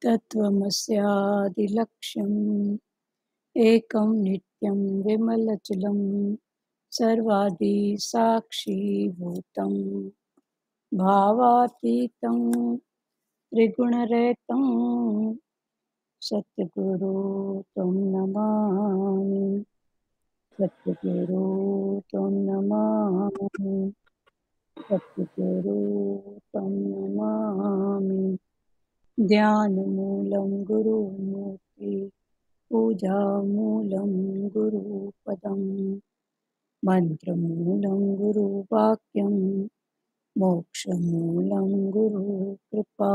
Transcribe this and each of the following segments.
तत्त्वमस्यादिलक्ष्यम् एकं नित्यं विमलचलं सर्वादि साक्षीभूतं भावातीतं त्रिगुणरहितं सद्गुरु तं नमामि। सद्गुरु तं नमामि। सद्गुरु तं नमामि। ध्यानमूलं गुरुमूर्ति पूजामूलं गुरुपदं मन्त्रमूलं गुरुवाक्यं मोक्षमूलं गुरुकृपा।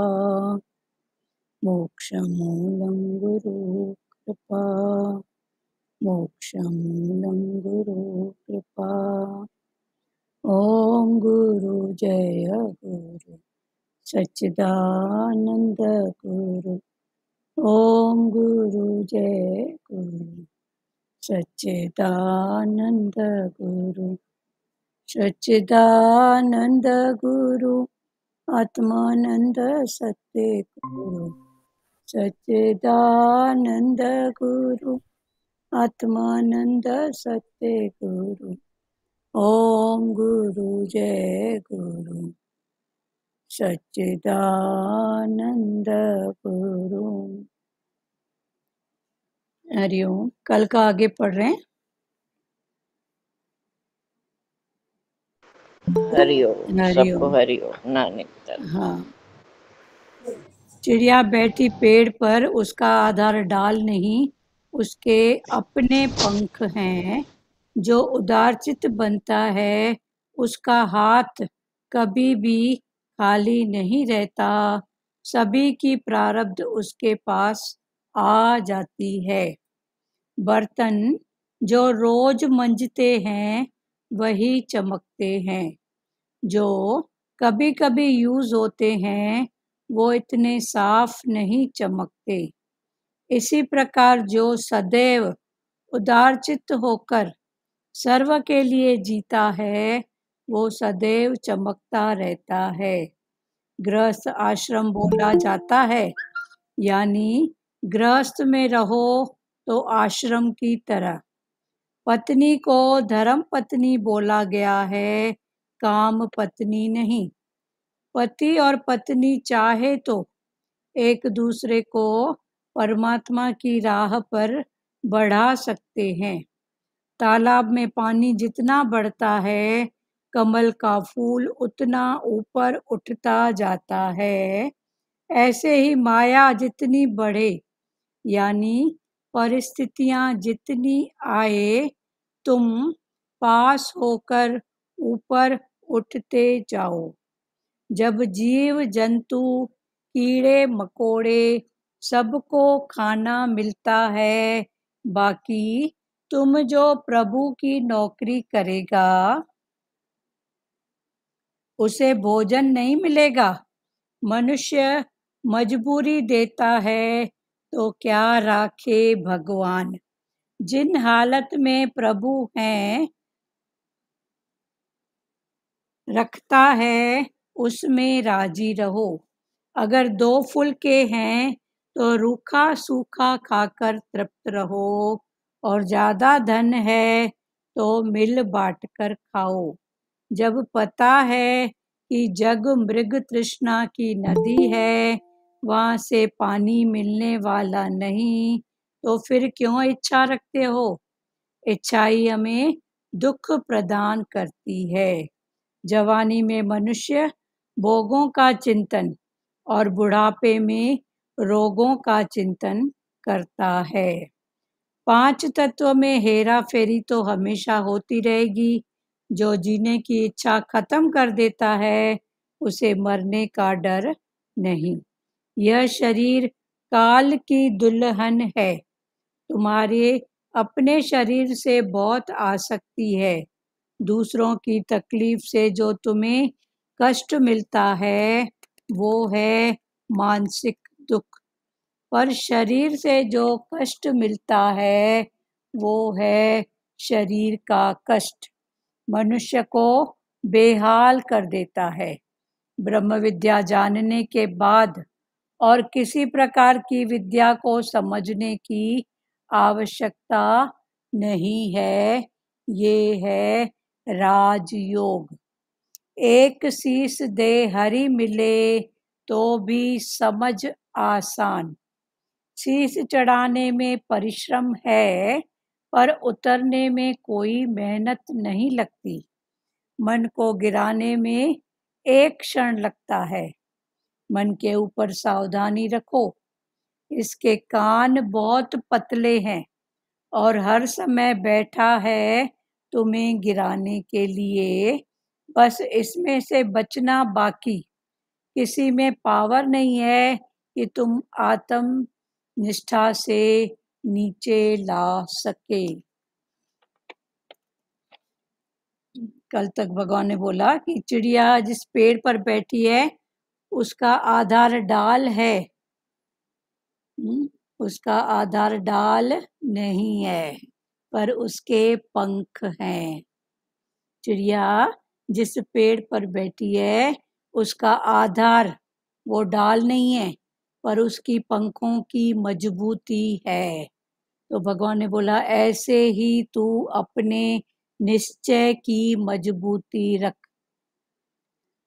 मोक्षमूलं गुरुकृपा। मोक्षमूलं गुरुकृपा। ॐ गुरु जय गुरु सच्चिदानंद गुरु। ओम गुरु जय गुरु सच्चिदानंद गुरु। सच्चिदानंद गुरु आत्मानंद सत्य गुरु। सच्चिदानंद गुरु आत्मानंद सत्य गुरु। ओम गुरु जय गुरु सच्चिदानंद गुरु। हरिओम। कल का आगे पढ़ रहे हैं। हरिओम, सबको हरिओम। हरिओम। नानी तरफ। हाँ। चिड़िया बैठी पेड़ पर, उसका आधार डाल नहीं, उसके अपने पंख हैं। जो उदारचित बनता है, उसका हाथ कभी भी खाली नहीं रहता। सभी की प्रारब्ध उसके पास आ जाती है। बर्तन जो रोज मंजते हैं वही चमकते हैं। जो कभी कभी यूज होते हैं वो इतने साफ नहीं चमकते। इसी प्रकार जो सदैव उदारचित्त होकर सर्व के लिए जीता है वो सदैव चमकता रहता है। गृहस्थ आश्रम बोला जाता है, यानी गृहस्थ में रहो तो आश्रम की तरह। पत्नी को धर्म पत्नी बोला गया है, काम पत्नी नहीं। पति और पत्नी चाहे तो एक दूसरे को परमात्मा की राह पर बढ़ा सकते हैं। तालाब में पानी जितना बढ़ता है, कमल का फूल उतना ऊपर उठता जाता है। ऐसे ही माया जितनी बढ़े, यानी परिस्थितियां जितनी आए, तुम पास होकर ऊपर उठते जाओ। जब जीव जंतु कीड़े मकोड़े सबको खाना मिलता है, बाकी तुम जो प्रभु की नौकरी करेगा उसे भोजन नहीं मिलेगा। मनुष्य मजबूरी देता है तो क्या राखे भगवान। जिन हालत में प्रभु हैं रखता है उसमें राजी रहो। अगर 2 फुलके हैं तो रूखा सूखा खाकर तृप्त रहो, और ज्यादा धन है तो मिल बांट कर खाओ। जब पता है कि जग मृग तृष्णा की नदी है, वहां से पानी मिलने वाला नहीं, तो फिर क्यों इच्छा रखते हो। इच्छा ही हमें दुख प्रदान करती है। जवानी में मनुष्य भोगों का चिंतन और बुढ़ापे में रोगों का चिंतन करता है। 5 तत्व में हेरा फेरी तो हमेशा होती रहेगी। जो जीने की इच्छा खत्म कर देता है उसे मरने का डर नहीं। यह शरीर काल की दुल्हन है। तुम्हारे अपने शरीर से बहुत आसक्ति है। दूसरों की तकलीफ से जो तुम्हें कष्ट मिलता है वो है मानसिक दुख, पर शरीर से जो कष्ट मिलता है वो है शरीर का कष्ट। मनुष्य को बेहाल कर देता है। ब्रह्म विद्या जानने के बाद और किसी प्रकार की विद्या को समझने की आवश्यकता नहीं है। ये है राजयोग। एक शीश दे हरि मिले तो भी समझ आसान। शीश चढ़ाने में परिश्रम है, पर उतरने में कोई मेहनत नहीं लगती। मन को गिराने में एक क्षण लगता है। मन के ऊपर सावधानी रखो। इसके कान बहुत पतले हैं और हर समय बैठा है तुम्हें गिराने के लिए। बस इसमें से बचना बाकी। किसी में पावर नहीं है कि तुम आत्म निष्ठा से नीचे ला सके। कल तक भगवान ने बोला कि चिड़िया जिस पेड़ पर बैठी है उसका आधार डाल है, उसका आधार डाल नहीं है, पर उसके पंख हैं। चिड़िया जिस पेड़ पर बैठी है उसका आधार वो डाल नहीं है, पर उसकी पंखों की मजबूती है। तो भगवान ने बोला ऐसे ही तू अपने निश्चय की मजबूती रख।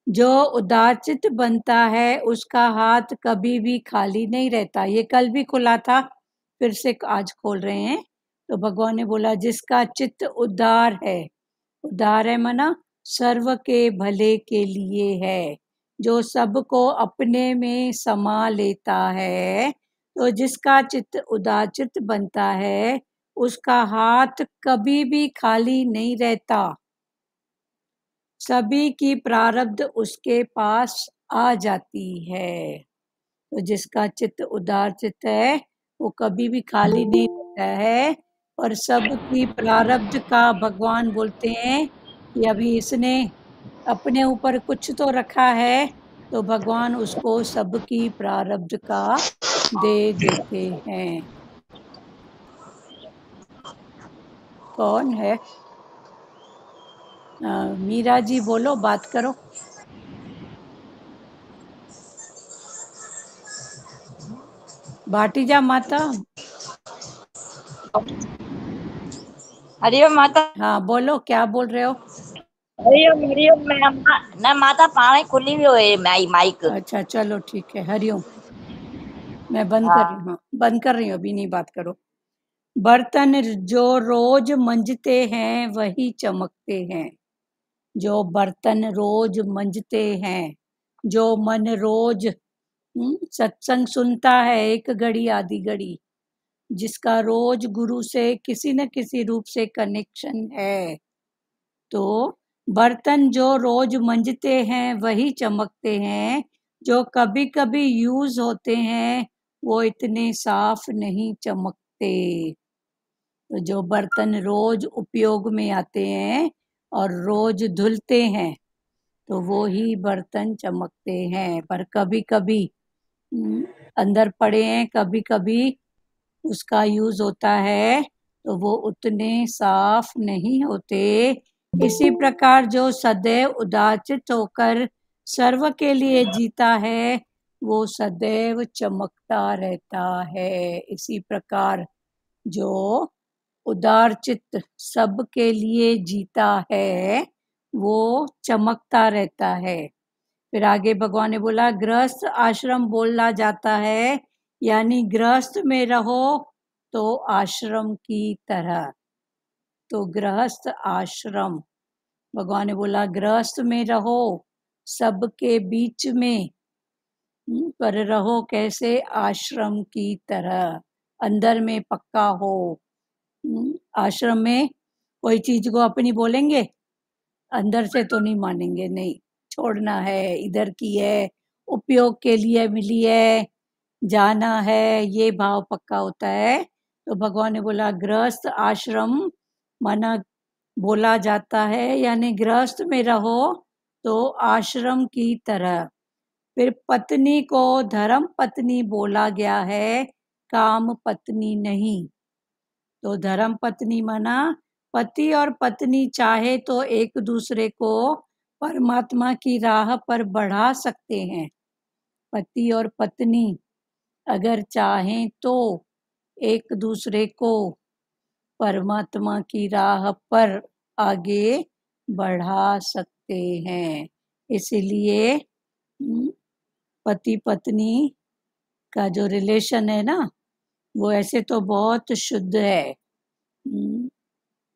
जो उदारचित बनता है उसका हाथ कभी भी खाली नहीं रहता। ये कल भी खुला था, फिर से आज खोल रहे हैं। तो भगवान ने बोला जिसका चित्त उदार है, उदार है मना सर्व के भले के लिए है, जो सबको अपने में समा लेता है। तो जिसका चित्त उदारचित बनता है उसका हाथ कभी भी खाली नहीं रहता। सभी की प्रारब्ध उसके पास आ जाती है। तो जिसका चित्त उदार चित्त है वो कभी भी खाली नहीं रहता है, और सबकी प्रारब्ध का भगवान बोलते हैं कि अभी इसने अपने ऊपर कुछ तो रखा है, तो भगवान उसको सबकी प्रारब्ध का दे देते हैं। कौन है? मीरा जी बोलो, बात करो। भाटीजा माता। हरिओम माता। हाँ बोलो, क्या बोल रहे हो? हरिओम न माता पाणे खुली वियो है माइक। अच्छा चलो ठीक है, हरिओम। मैं बंद कर रही हाँ। हूँ। हाँ, बंद कर रही हूँ, अभी नहीं बात करो। बर्तन जो रोज मंजते हैं वही चमकते हैं। जो बर्तन रोज मंजते हैं, जो मन रोज सत्संग सुनता है, एक घड़ी आधी घड़ी, जिसका रोज गुरु से किसी न किसी रूप से कनेक्शन है, तो बर्तन जो रोज मंजते हैं वही चमकते हैं। जो कभी कभी यूज होते हैं वो इतने साफ नहीं चमकते। तो जो बर्तन रोज उपयोग में आते हैं और रोज धुलते हैं तो वो ही बर्तन चमकते हैं। पर कभी कभी अंदर पड़े हैं, कभी कभी उसका यूज होता है तो वो उतने साफ नहीं होते। इसी प्रकार जो सदैव उदाचित होकर सर्व के लिए जीता है वो सदैव चमकता रहता है। इसी प्रकार जो उदार चित्त सब के लिए जीता है वो चमकता रहता है। फिर आगे भगवान ने बोला गृहस्थ आश्रम बोला जाता है, यानी गृहस्थ में रहो तो आश्रम की तरह। तो गृहस्थ आश्रम, भगवान ने बोला गृहस्थ में रहो सबके बीच में, पर रहो कैसे? आश्रम की तरह, अंदर में पक्का हो। आश्रम में कोई चीज को अपनी बोलेंगे, अंदर से तो नहीं मानेंगे, नहीं छोड़ना है, इधर की है, उपयोग के लिए मिली है, जाना है, ये भाव पक्का होता है। तो भगवान ने बोला गृहस्थ आश्रम माना बोला जाता है, यानी गृहस्थ में रहो तो आश्रम की तरह। फिर पत्नी को धर्म पत्नी बोला गया है, काम पत्नी नहीं। तो धर्म पत्नी माना पति और पत्नी चाहे तो एक दूसरे को परमात्मा की राह पर बढ़ा सकते हैं। पति और पत्नी अगर चाहें तो एक दूसरे को परमात्मा की राह पर आगे बढ़ा सकते हैं। इसीलिए पति पत्नी का जो रिलेशन है ना, वो ऐसे तो बहुत शुद्ध है,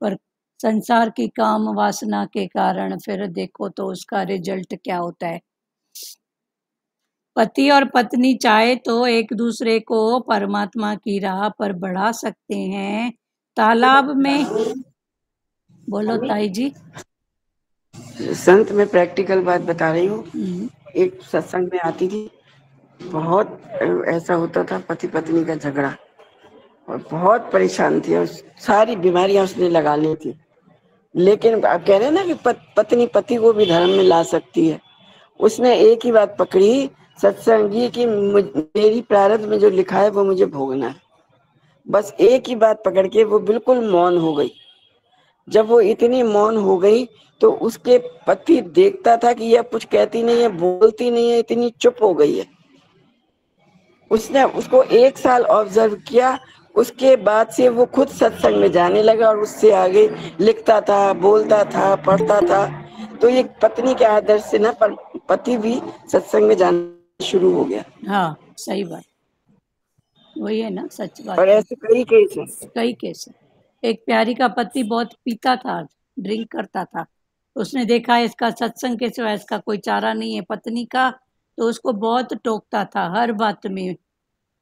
पर संसार की काम वासना के कारण फिर देखो तो उसका रिजल्ट क्या होता है। पति और पत्नी चाहे तो एक दूसरे को परमात्मा की राह पर बढ़ा सकते हैं। तालाब में, बोलो ताई जी। संत में प्रैक्टिकल बात बता रही हूँ। एक सत्संग में आती थी, बहुत ऐसा होता था पति पत्नी का झगड़ा, और बहुत परेशान थी और सारी बीमारियां उसने लगा ली थी। लेकिन आप कह रहे हैं ना कि पत्नी पति को भी धर्म में ला सकती है। उसने एक ही बात पकड़ी सत्संगी की, मेरी प्रारब्ध में जो लिखा है वो मुझे भोगना है। बस एक ही बात पकड़ के वो बिल्कुल मौन हो गई। जब वो इतनी मौन हो गई तो उसके पति देखता था कि यह कुछ कहती नहीं है, बोलती नहीं है, इतनी चुप हो गई है। उसने उसको 1 साल ऑब्जर्व किया। उसके बाद से वो खुद सत्संग में जाने लगा और उससे आगे लिखता था, बोलता था, पढ़ता था। तो ये पत्नी के आदर्श से ना पति भी सत्संग में जाना शुरू हो गया। हाँ, सही बात, वही है ना, सच बात और है। ऐसे कई केस हैं। कई केस है। एक प्यारी का पति बहुत पीता था, ड्रिंक करता था। उसने देखा इसका सत्संग के सिवा इसका कोई चारा नहीं है पत्नी का, तो उसको बहुत टोकता था हर बात में।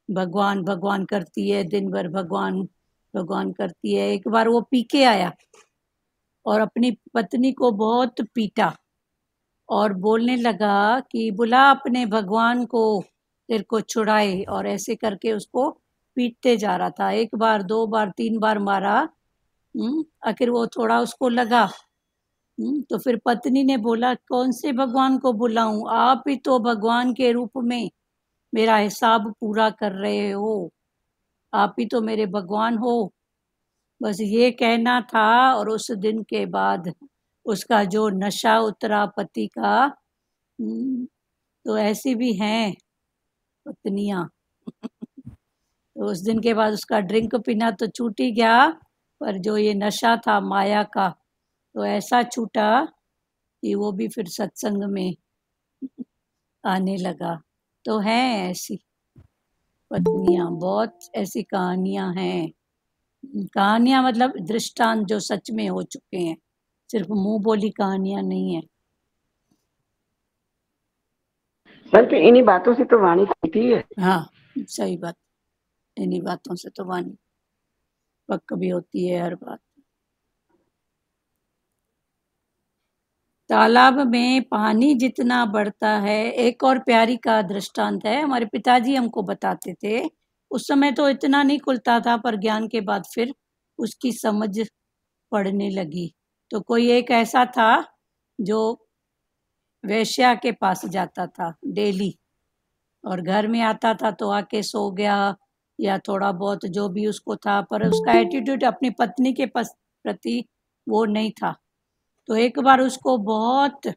भगवान भगवान करती है, दिन भर भगवान भगवान करती है। एक बार वो पी के आया और अपनी पत्नी को बहुत पीटा और बोलने लगा कि बुला अपने भगवान को, तेरे को छुड़ाए। और ऐसे करके उसको पीटते जा रहा था। 1 बार 2 बार 3 बार मारा। आखिर वो थोड़ा उसको लगा। तो फिर पत्नी ने बोला, कौन से भगवान को बुलाऊं, आप ही तो भगवान के रूप में मेरा हिसाब पूरा कर रहे हो, आप ही तो मेरे भगवान हो। बस ये कहना था। और उस दिन के बाद उसका जो नशा उतरा पति का। तो ऐसी भी हैं पत्नियां। तो उस दिन के बाद उसका ड्रिंक पीना तो छूट ही गया, पर जो ये नशा था माया का, तो ऐसा छूटा कि वो भी फिर सत्संग में आने लगा। तो हैं ऐसी पत्नियां, बहुत ऐसी कहानियां हैं। कहानियां मतलब दृष्टांत जो सच में हो चुके हैं, सिर्फ मुंह बोली कहानियां नहीं है। संत इन्हीं बातों से तो वाणी खुलती है। हाँ, सही बात, इन्हीं बातों से तो वाणी पक्क भी होती है हर बात। तालाब में पानी जितना बढ़ता है, एक और प्यारी का दृष्टांत है, हमारे पिताजी हमको बताते थे। उस समय तो इतना नहीं खुलता था, पर ज्ञान के बाद फिर उसकी समझ पड़ने लगी। तो कोई एक ऐसा था जो वेश्या के पास जाता था डेली, और घर में आता था तो आके सो गया या थोड़ा बहुत जो भी उसको था, पर उसका एटीट्यूड अपनी पत्नी के प्रति वो नहीं था। तो एक बार उसको बहुत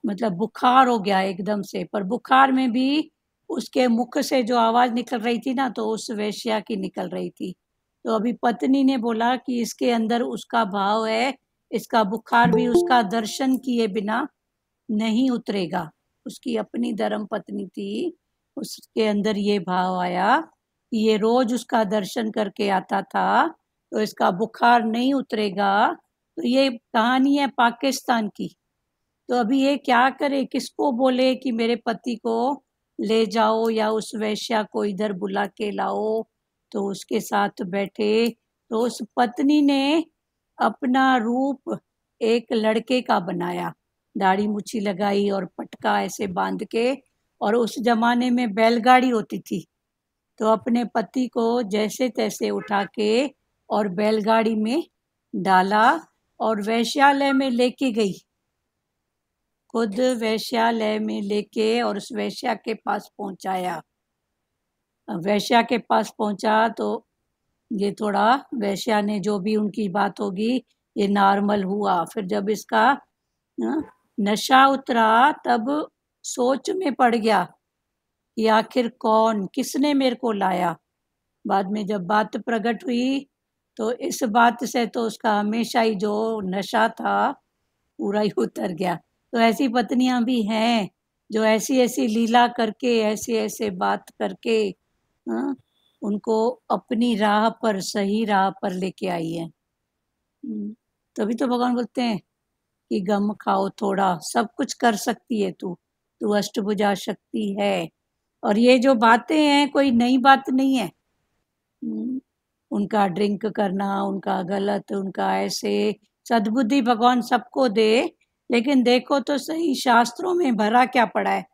मतलब बुखार हो गया एकदम से, पर बुखार में भी उसके मुख से जो आवाज निकल रही थी ना, तो उस वेश्या की निकल रही थी। तो अभी पत्नी ने बोला कि इसके अंदर उसका भाव है, इसका बुखार भी उसका दर्शन किए बिना नहीं उतरेगा। उसकी अपनी धर्म पत्नी थी, उसके अंदर ये भाव आया कि ये रोज उसका दर्शन करके आता था, तो इसका बुखार नहीं उतरेगा। तो ये कहानी है पाकिस्तान की। तो अभी ये क्या करे, किसको बोले कि मेरे पति को ले जाओ या उस वेश्या को इधर बुला के लाओ तो उसके साथ बैठे। तो उस पत्नी ने अपना रूप एक लड़के का बनाया, दाढ़ी मुछी लगाई और पटका ऐसे बांध के। और उस जमाने में बैलगाड़ी होती थी, तो अपने पति को जैसे तैसे उठा के और बैलगाड़ी में डाला और वैश्यालय में लेके गई। खुद वैश्यालय में लेके और उस वैश्या के पास पहुंचाया। वैश्या के पास पहुंचा तो ये थोड़ा, वैश्या ने जो भी उनकी बात होगी ये नॉर्मल हुआ। फिर जब इसका नशा उतरा तब सोच में पड़ गया कि आखिर कौन, किसने मेरे को लाया। बाद में जब बात प्रकट हुई तो इस बात से तो उसका हमेशा ही जो नशा था पूरा ही उतर गया। तो ऐसी पत्नियां भी हैं जो ऐसी ऐसी लीला करके, ऐसे ऐसे बात करके, हाँ, उनको अपनी राह पर, सही राह पर लेके आई है। तभी तो भगवान बोलते हैं कि गम खाओ थोड़ा, सब कुछ कर सकती है तू, तू अष्टभुजा शक्ति है। और ये जो बातें हैं कोई नई बात नहीं है। उनका ड्रिंक करना, उनका गलत, उनका ऐसे, सद्बुद्धि भगवान सबको दे। लेकिन देखो तो सही, शास्त्रों में भरा क्या पड़ा है,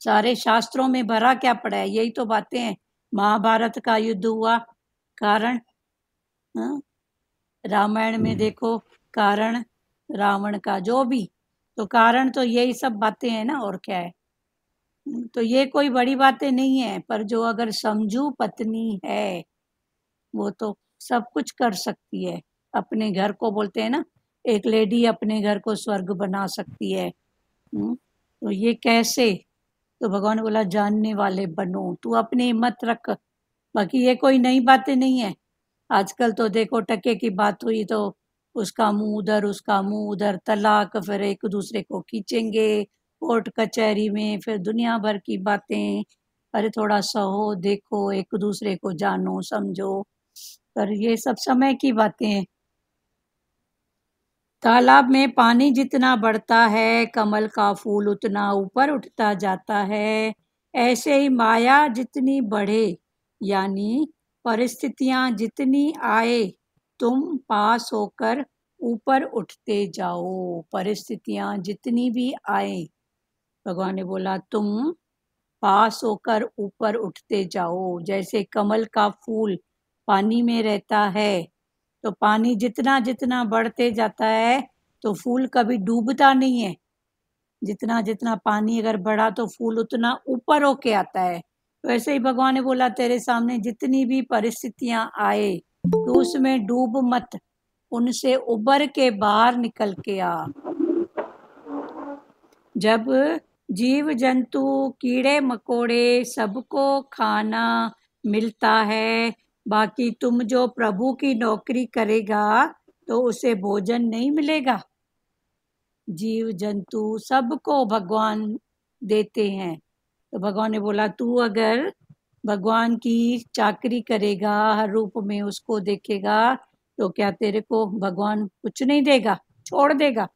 सारे शास्त्रों में भरा क्या पड़ा है, यही तो बातें हैं। महाभारत का युद्ध हुआ, कारण, हाँ? रामायण में देखो, कारण रावण का, जो भी, तो कारण तो यही सब बातें हैं ना, और क्या है। तो ये कोई बड़ी बातें नहीं है, पर जो अगर समझू पत्नी है वो तो सब कुछ कर सकती है। अपने घर को, बोलते हैं ना, एक लेडी अपने घर को स्वर्ग बना सकती है। तो ये कैसे, तो भगवान ने बोला जानने वाले बनो, तू अपनी हिम्मत रख। बाकी ये कोई नई बातें नहीं है। आजकल तो देखो, टके की बात हुई तो उसका मुंह उधर, उसका मुंह उधर, तलाक, फिर एक दूसरे को खींचेंगे कोर्ट कचहरी में, फिर दुनिया भर की बातें। अरे थोड़ा सहो, देखो, एक दूसरे को जानो समझो, पर ये सब समय की बातें हैं। तालाब में पानी जितना बढ़ता है, कमल का फूल उतना ऊपर उठता जाता है। ऐसे ही माया जितनी बढ़े, यानी परिस्थितियां जितनी आए, तुम पास होकर ऊपर उठते जाओ। परिस्थितियां जितनी भी आए, भगवान ने बोला तुम पास होकर ऊपर उठते जाओ। जैसे कमल का फूल पानी में रहता है, तो पानी जितना जितना बढ़ते जाता है तो फूल कभी डूबता नहीं है। जितना जितना पानी अगर बढ़ा तो फूल उतना ऊपर होके आता है। तो ऐसे ही भगवान ने बोला तेरे सामने जितनी भी परिस्थितियां आए तो उसमें डूब मत, उनसे उबर के बाहर निकल के आ। जब जीव जंतु, कीड़े मकोड़े, सबको खाना मिलता है, बाकी तुम जो प्रभु की नौकरी करेगा तो उसे भोजन नहीं मिलेगा। जीव जंतु सबको भगवान देते हैं। तो भगवान ने बोला तू अगर भगवान की चाकरी करेगा, हर रूप में उसको देखेगा, तो क्या तेरे को भगवान कुछ नहीं देगा, छोड़ देगा?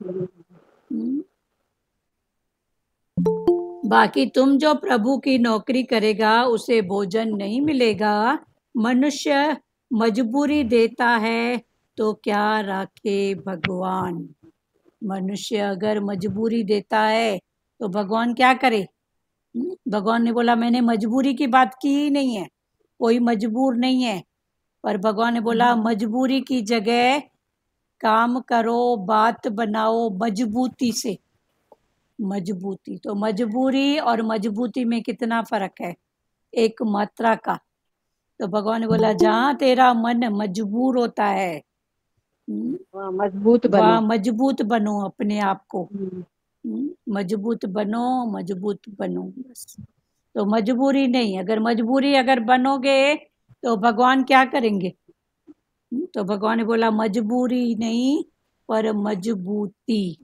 बाकी तुम जो प्रभु की नौकरी करेगा उसे भोजन नहीं मिलेगा। मनुष्य मजबूरी देता है तो क्या राखे भगवान। मनुष्य अगर मजबूरी देता है तो भगवान क्या करे? भगवान ने बोला मैंने मजबूरी की बात की ही नहीं है, कोई मजबूर नहीं है। पर भगवान ने बोला मजबूरी की जगह काम करो, बात बनाओ मजबूती से। मजबूती, तो मजबूरी और मजबूती में कितना फर्क है, एक मात्रा का। तो भगवान ने बोला जहां तेरा मन मजबूर होता है, मजबूत बनो। वहां मजबूत बनो अपने आप को। मजबूत बनो, मजबूत बनो बस। तो मजबूरी नहीं, अगर मजबूरी अगर बनोगे तो भगवान क्या करेंगे? तो भगवान ने बोला मजबूरी नहीं पर मजबूती।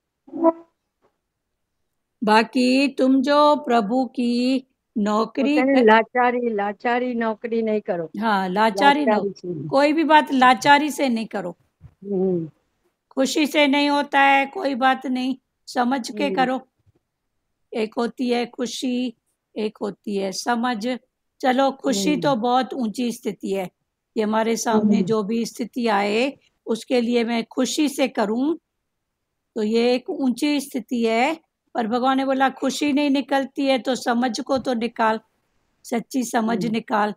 बाकी तुम जो प्रभु की नौकरी लाचारी, लाचारी नौकरी नहीं करो। हाँ, लाचारी कोई भी बात लाचारी से नहीं करो। खुशी से नहीं होता है, कोई बात नहीं, समझ के करो। एक होती है खुशी, एक होती है समझ। चलो खुशी तो बहुत ऊंची स्थिति है कि हमारे सामने जो भी स्थिति आए उसके लिए मैं खुशी से करूं, तो ये एक ऊंची स्थिति है। पर भगवान ने बोला खुशी नहीं निकलती है तो समझ को तो निकाल, सच्ची समझ निकाल,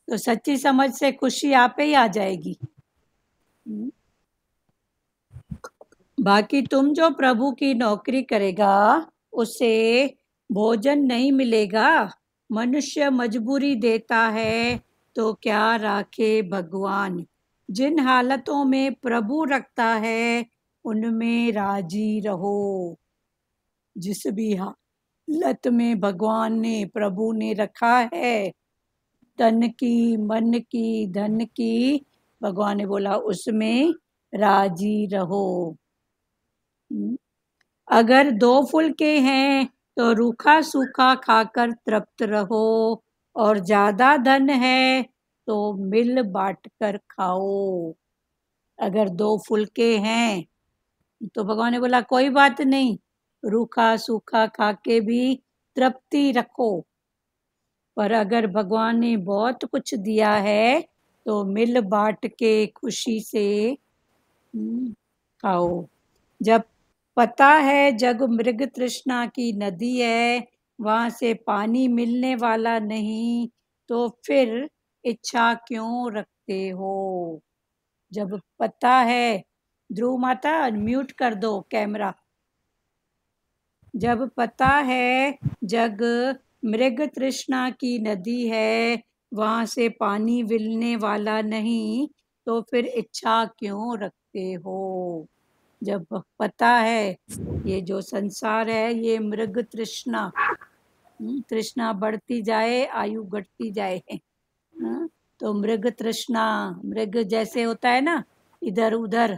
तो सच्ची समझ से खुशी आप ही आ जाएगी। बाकी तुम जो प्रभु की नौकरी करेगा उसे भोजन नहीं मिलेगा। मनुष्य मजबूरी देता है तो क्या राखे भगवान। जिन हालतों में प्रभु रखता है उनमें राजी रहो। जिस भी लत में भगवान ने, प्रभु ने रखा है, तन की, मन की, धन की, भगवान ने बोला उसमें राजी रहो। अगर 2 फुलके हैं तो रूखा सूखा खाकर तृप्त रहो, और ज्यादा धन है तो मिल बांट कर खाओ। अगर 2 फुलके हैं तो भगवान ने बोला कोई बात नहीं, रूखा सूखा खा के भी तृप्ति रखो, पर अगर भगवान ने बहुत कुछ दिया है तो मिल बांट के खुशी से खाओ। जब पता है जग मृग तृष्णा की नदी है, वहां से पानी मिलने वाला नहीं, तो फिर इच्छा क्यों रखते हो। जब पता है, ध्रुव माता म्यूट कर दो कैमरा। जब पता है जग मृग तृष्णा की नदी है, वहां से पानी मिलने वाला नहीं, तो फिर इच्छा क्यों रखते हो। जब पता है ये जो संसार है ये मृग तृष्णा, तृष्णा बढ़ती जाए आयु घटती जाए, तो मृग तृष्णा, मृग जैसे होता है ना, इधर उधर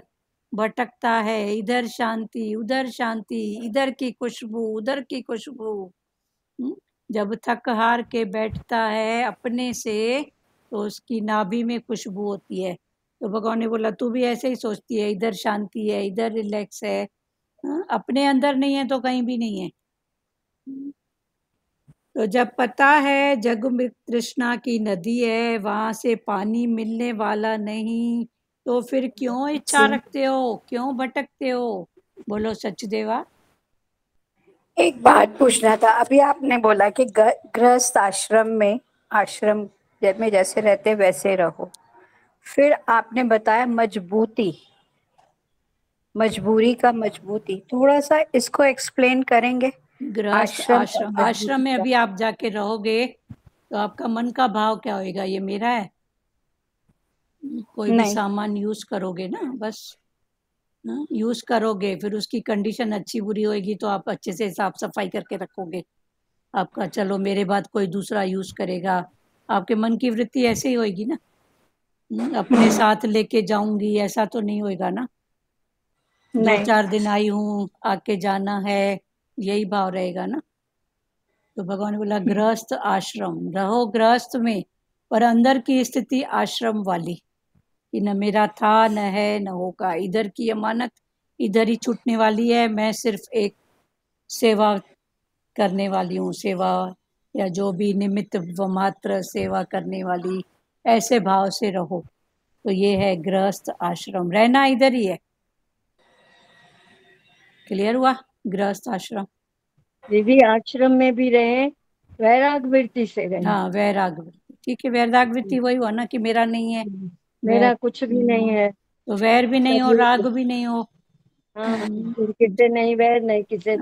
भटकता है, इधर शांति उधर शांति, इधर की खुशबू उधर की खुशबू। जब थक हार के बैठता है अपने से, तो उसकी नाभि में खुशबू होती है। तो भगवान ने बोला तू भी ऐसे ही सोचती है, इधर शांति है, इधर रिलैक्स है, अपने अंदर नहीं है तो कहीं भी नहीं है। तो जब पता है जग में तृष्णा की नदी है, वहां से पानी मिलने वाला नहीं, तो फिर क्यों इच्छा रखते हो, क्यों भटकते हो। बोलो सचदेवा। एक बात पूछना था, अभी आपने बोला कि गृहस्थ आश्रम में जैसे रहते वैसे रहो, फिर आपने बताया मजबूरी का मजबूती, थोड़ा सा इसको एक्सप्लेन करेंगे। गृहस्थ आश्रम में अभी आप जाके रहोगे तो आपका मन का भाव क्या होएगा, ये मेरा है। कोई भी सामान यूज करोगे ना, बस यूज करोगे, फिर उसकी कंडीशन अच्छी बुरी होएगी तो आप अच्छे से साफ सफाई करके रखोगे। आपका चलो मेरे बाद कोई दूसरा यूज करेगा, आपके मन की वृत्ति ऐसे ही होएगी ना। अपने साथ लेके जाऊंगी ऐसा तो नहीं होएगा ना। 2-4 दिन आई हूँ, आके जाना है, यही भाव रहेगा ना। तो भगवान ने बोला गृहस्थ आश्रम रहो, गृहस्थ में, पर अंदर की स्थिति आश्रम वाली, कि न मेरा था न है न होगा। इधर की अमानत इधर ही छूटने वाली है, मैं सिर्फ एक सेवा करने वाली हूँ, सेवा या जो भी निमित्त व मात्र सेवा करने वाली, ऐसे भाव से रहो। तो ये है गृहस्थ आश्रम, रहना इधर ही है। क्लियर हुआ। गृहस्थ आश्रम दीदी आश्रम में भी रहे, वैराग वृत्ति से रहे। हाँ वैराग वृत्ति, ठीक है। वैराग वृत्ति वही हुआ ना कि मेरा नहीं है, मेरा कुछ भी नहीं है, तो वैर भी नहीं हो, राग भी नहीं हो। हाँ, किसे नहीं वैर नहीं किसे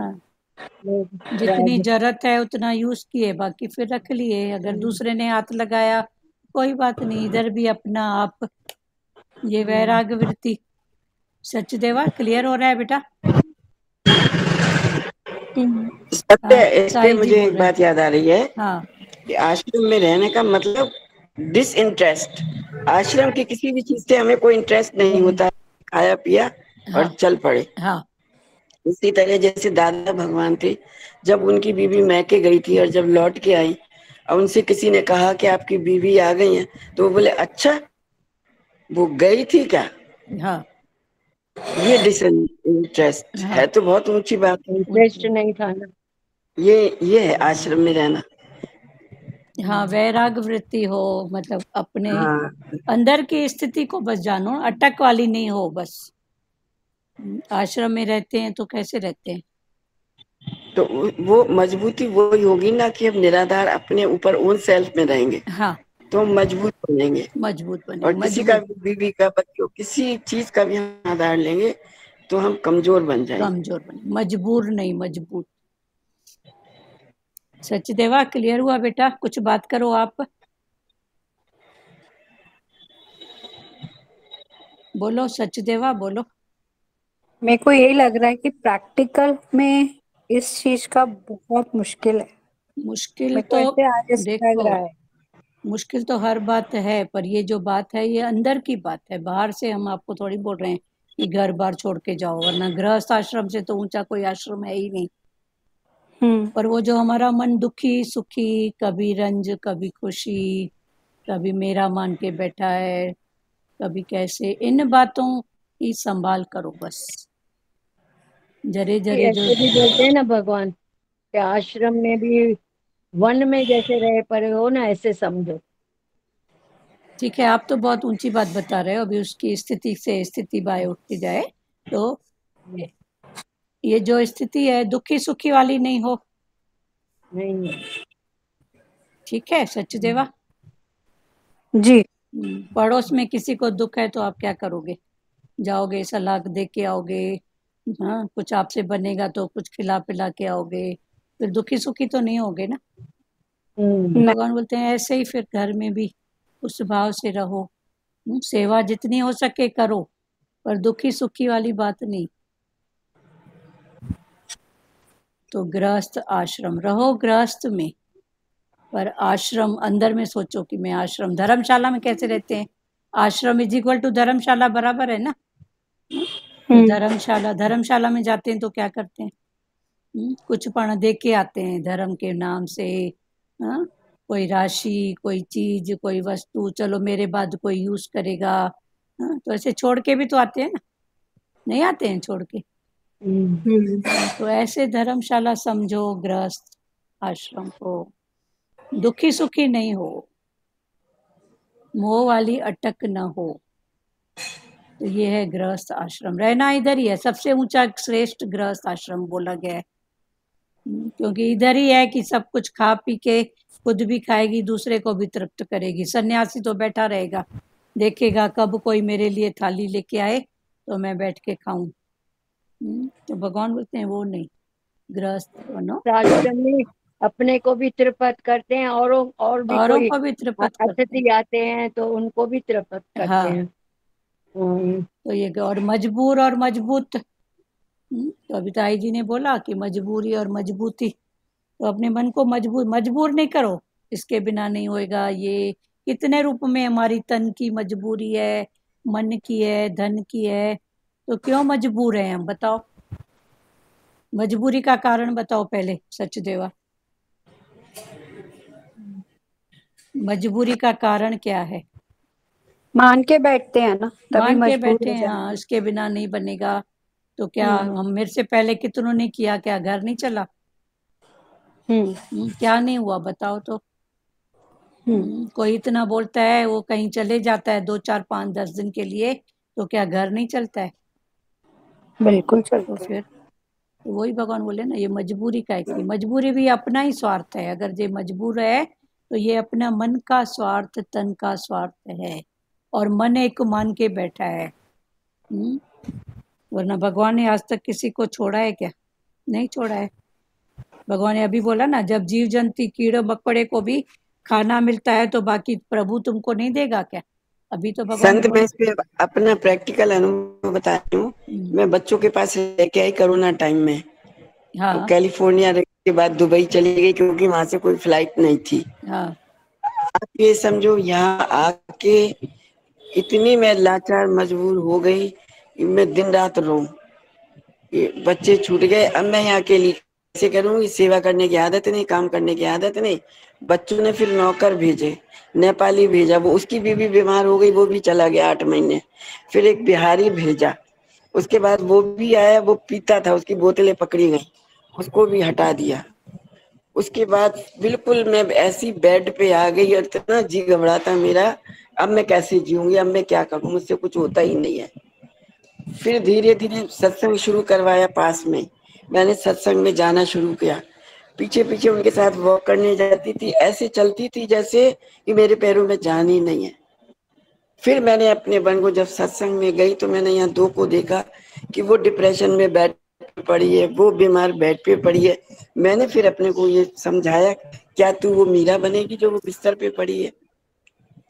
जितनी जरूरत है उतना यूज किए, बाकी फिर रख लिए। अगर दूसरे ने हाथ लगाया कोई बात नहीं, इधर भी अपना आप, ये वैराग वृत्ति। सचदेवा क्लियर हो रहा है बेटा। इस पे मुझे एक बात याद आ रही है। हाँ, कि आश्रम में रहने का मतलब डिसइंटरेस्ट। आश्रम की किसी भी चीज से हमें कोई इंटरेस्ट नहीं होता, खाया पिया और चल पड़े। हाँ, इसी तरह जैसे दादा भगवान थे, जब उनकी बीवी मैके गई थी और जब लौट के आई और उनसे किसी ने कहा कि आपकी बीवी आ गई है, तो वो बोले अच्छा वो गई थी क्या। हाँ, ये डिसइंटरेस्ट है तो बहुत ऊंची बात है। वेस्ट नहीं खाना, ये है आश्रम में रहना। हाँ, वैराग वृत्ति हो, मतलब अपने अंदर की स्थिति को बस जानो, अटक वाली नहीं हो बस। आश्रम में रहते हैं तो कैसे रहते हैं, तो वो मजबूती वो होगी ना कि हम निराधार अपने ऊपर ओन सेल्फ में रहेंगे। हाँ, तो हम मजबूत बनेंगे, मजबूत बने। और किसी का बीवी का बच्चों किसी चीज का भी हम आधार लेंगे तो हम कमजोर बन जाएंगे। कमजोर बने, मजबूर नहीं, मजबूत। सचदेवा क्लियर हुआ बेटा। कुछ बात करो आप, बोलो सचदेवा बोलो। मेरे को यही लग रहा है कि प्रैक्टिकल में इस चीज का बहुत मुश्किल है। मुश्किल मेरे को तो ऐसे आज ऐसे लग देखो, रहा है। मुश्किल तो हर बात है, पर ये जो बात है ये अंदर की बात है। बाहर से हम आपको थोड़ी बोल रहे हैं कि घर बार छोड़ के जाओ, वरना गृहस्थ आश्रम से तो ऊंचा कोई आश्रम है ही नहीं। पर वो जो हमारा मन दुखी सुखी, कभी रंज कभी खुशी, कभी मेरा मान के बैठा है, कभी कैसे, इन बातों की संभाल करो बस। जरे जरे जो ऐसे भी बोलते हैं ना भगवान कि आश्रम में भी वन में जैसे रहे पर हो ना, ऐसे समझो। ठीक है, आप तो बहुत ऊंची बात बता रहे हो। अभी उसकी स्थिति से स्थिति बाय उठती जाए तो ये जो स्थिति है दुखी सुखी वाली नहीं हो। नहीं। ठीक है सचदेवा। जी। पड़ोस में किसी को दुख है तो आप क्या करोगे? जाओगे सलाह दे के आओगे? हाँ, कुछ आपसे बनेगा तो कुछ खिला पिला के आओगे, फिर दुखी सुखी तो नहीं होगे ना। भगवान बोलते हैं ऐसे ही फिर घर में भी उस भाव से रहो। सेवा जितनी हो सके करो, पर दुखी सुखी वाली बात नहीं। तो गृहस्थ आश्रम रहो, गृहस्थ में, पर आश्रम अंदर में सोचो कि मैं आश्रम धर्मशाला में कैसे रहते हैं। आश्रम इज इक्वल टू धर्मशाला, बराबर है ना। तो धर्मशाला में जाते हैं तो क्या करते हैं? कुछ पण दे के आते हैं धर्म के नाम से। हाँ, कोई राशि, कोई चीज, कोई वस्तु, चलो मेरे बाद कोई यूज करेगा। हाँ, तो ऐसे छोड़ के भी तो आते हैं ना, नहीं आते हैं छोड़ के। तो ऐसे धर्मशाला समझो गृहस्थ आश्रम को। दुखी सुखी नहीं हो, मोह वाली अटक न हो। तो ये है गृहस्थ आश्रम। रहना इधर ही है, सबसे ऊंचा श्रेष्ठ गृहस्थ आश्रम बोला गया है। क्योंकि इधर ही है कि सब कुछ खा पी के खुद भी खाएगी, दूसरे को भी तृप्त करेगी। सन्यासी तो बैठा रहेगा, देखेगा कब कोई मेरे लिए थाली लेके आए तो मैं बैठ के खाऊं। तो भगवान बोलते हैं वो नहीं, गृहस्थ बनो। आश्रम में अपने को भी तृप्त करते हैं, और भी औरों कोई को भी तृप्त करते अतिथि आते हैं तो उनको भी तृप्त करते हाँ। हैं। तो ये और मजबूर और मजबूत। तो अभी ताई जी ने बोला कि मजबूरी और मजबूती, तो अपने मन को मजबूर नहीं करो, इसके बिना नहीं होएगा। ये कितने रूप में हमारी तन की मजबूरी है, मन की है, धन की है। तो क्यों मजबूर है हम, बताओ। मजबूरी का कारण बताओ पहले सचदेवा। मजबूरी का कारण क्या है? मान के बैठते हैं ना, तभी मान के मजबूर बैठे हो हैं, हाँ, जाएंगे। इसके बिना नहीं बनेगा। तो क्या हम, मेरे से पहले कितनों ने किया, क्या घर नहीं चला? क्या नहीं हुआ बताओ तो। कोई इतना बोलता है, वो कहीं चले जाता है 2 4 5 10 दिन के लिए, तो क्या घर नहीं चलता है? बिल्कुल तो चलते फिर तो वही भगवान बोले ना, ये मजबूरी का है कि मजबूरी भी अपना ही स्वार्थ है। अगर ये मजबूर है तो ये अपना मन का स्वार्थ, तन का स्वार्थ है, और मन एक मान के बैठा है। वरना भगवान ने आज तक किसी को छोड़ा है क्या? नहीं छोड़ा है। भगवान ने अभी बोला ना, जब जीव जंतु कीड़े मकोड़े को भी खाना मिलता है तो बाकी प्रभु तुमको नहीं देगा क्या? अभी तो भगवान ने संत, मैं बोला। इस पे अपना प्रैक्टिकल अनुभव बता रही हूँ। मैं बच्चों के पास लेके आई कोरोना टाइम में। हाँ कैलिफोर्निया के बाद दुबई चली गई क्योंकि वहां से कोई फ्लाइट नहीं थी। हाँ। आप ये समझो, यहाँ आके इतनी मैं लाचार मजबूर हो गई कि मैं दिन रात रोऊं। बच्चे छूट गए, अब मैं यहाँ अकेली कैसे करूंगी? सेवा करने की आदत नहीं, काम करने की आदत नहीं। बच्चों ने फिर नौकर भेजे, नेपाली भेजा, वो उसकी बीवी बीमार हो गई, वो भी चला गया 8 महीने। फिर एक बिहारी भेजा, उसके बाद वो भी आया, वो पीता था, उसकी बोतलें पकड़ी गई, उसको भी हटा दिया। उसके बाद बिल्कुल मैं ऐसी बेड पे आ गई और इतना जी घबराता मेरा, अब मैं कैसे जीऊंगी, अब मैं क्या करूं, मुझसे कुछ होता ही नहीं है। फिर धीरे धीरे सत्संग शुरू करवाया पास में, मैंने सत्संग में जाना शुरू किया। पीछे पीछे उनके साथ वॉक करने जाती थी, ऐसे चलती थी जैसे कि मेरे पैरों में जान ही नहीं है। फिर मैंने अपने बन को, जब सत्संग में गई तो मैंने यहाँ 2 को देखा कि वो डिप्रेशन में बेड पे पड़ी है, वो बीमार बेड पे पड़ी है। मैंने फिर अपने को ये समझाया, क्या तू वो मीरा बनेगी जो वो बिस्तर पे पड़ी है?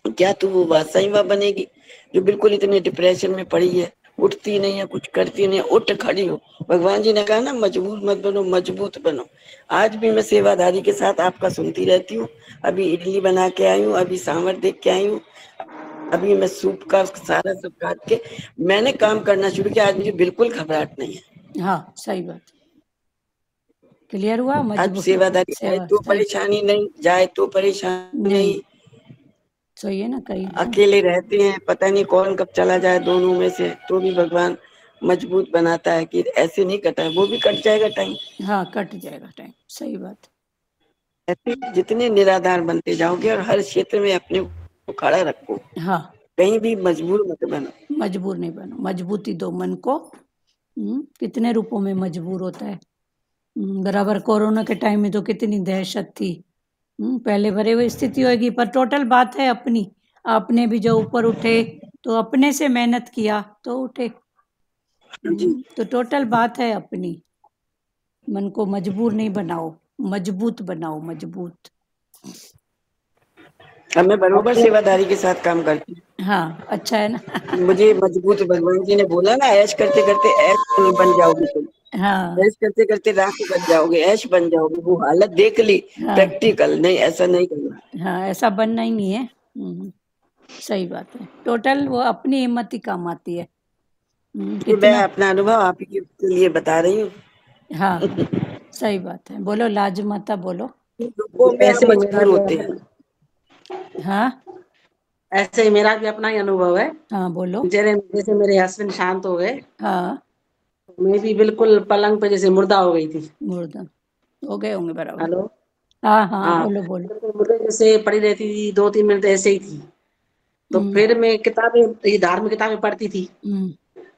क्या तू वो वात्साई माँ बनेगी जो बिल्कुल इतने डिप्रेशन में पड़ी है? उठती नहीं है, कुछ करती नहीं है, उठ खड़ी हो। भगवान जी ने कहा ना मजबूर मत बनो, मजबूत बनो। आज भी मैं सेवादारी के साथ आपका सुनती रहती हूँ। अभी इडली बना के आई हूँ, अभी सांभर देख के आई हूँ, अभी मैं सूप का सारा सब काट के मैंने काम करना शुरू किया। आज मुझे बिल्कुल घबराहट नहीं है। हाँ, सही बात। क्लियर हुआ? आज मजबूत सेवादारी आए सेवा तो सही परेशानी नहीं, जाए तो परेशानी नहीं, नहीं। सही है ना? कहीं अकेले रहते हैं, पता नहीं कौन कब चला जाए दोनों में से, तो भी भगवान मजबूत बनाता है कि ऐसे नहीं कटा है, वो भी कट जाएगा टाइम। हाँ, कट जाएगा टाइम, सही बात। ऐसे जितने निराधार बनते जाओगे और हर क्षेत्र में अपने को खड़ा रखो, हाँ, कहीं भी मजबूर मत बनो। मजबूर नहीं बनो, मजबूती दो मन को। कितने रूपों में मजबूर होता है। बराबर कोरोना के टाइम में तो कितनी दहशत थी। पहले भरे हुए स्थिति होगी, पर टोटल बात है अपनी। आपने भी जो ऊपर उठे तो अपने से मेहनत किया तो उठे। तो टोटल बात है अपनी। मन को मजबूर नहीं बनाओ, मजबूत बनाओ, मजबूत। अब मैं बरोबर सेवादारी के साथ काम करती हूँ। हाँ, अच्छा है ना? मुझे मजबूत, भगवान जी ने बोला ना, ऐश करते करते ऐश बन जाओगे तुम। हाँ, ऐश करते करते राख बन जाओगे, ऐश बन जाओगे। वो हालत देख ली, हाँ, प्रैक्टिकल नहीं, ऐसा नहीं करना। हाँ, ऐसा बनना ही नहीं है। सही बात है। टोटल वो अपनी हिम्मत ही काम आती है। मैं कितना अपना अनुभव आप ही के लिए बता रही हूँ। हाँ, सही बात है। बोलो लाज माता, बोलो। दुखों में ऐसे हम ही मेरा मजबूर भी होते हैं। हाँ, ऐसे ही मेरा भी अपना ही अनुभव है। हाँ, बोलो। जैसे मेरे हस्बैंड शांत हो गए, हाँ, मैं भी बिल्कुल पलंग पे जैसे मुर्दा हो गई थी। मुर्दा हो गए होंगे बराबर। हेलो। हाँ, हाँ, हाँ, बोलो बोलो। बिल्कुल मुर्दे जैसे पड़ी रहती थी, 2-3 मिनट ऐसे ही थी। तो फिर मैं किताबें, ये धार्मिक किताबें पढ़ती थी,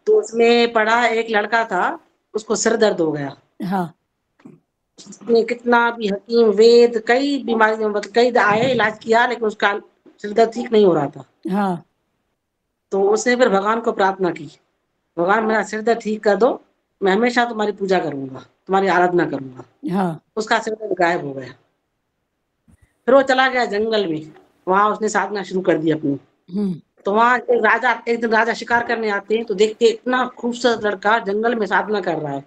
तो उसमें पढ़ा एक लड़का था, उसको सिर दर्द हो गया। हाँ, उसने कितना भी हकीम वेद कई बीमारियों मतलब कई आए इलाज किया, लेकिन उसका सिर दर्द ठीक नहीं हो रहा था। हाँ, तो उसने फिर भगवान को प्रार्थना की, भगवान मेरा सिर दर्द ठीक कर दो, मैं हमेशा तुम्हारी पूजा करूंगा, तुम्हारी आराधना करूंगा। हाँ, उसका सिर दर्द गायब हो गया। फिर वो चला गया जंगल में, वहां उसने साधना शुरू कर दी अपनी। तो वहां एक दिन राजा शिकार करने आते हैं, तो देख के इतना खूबसूरत लड़का जंगल में साधना कर रहा है,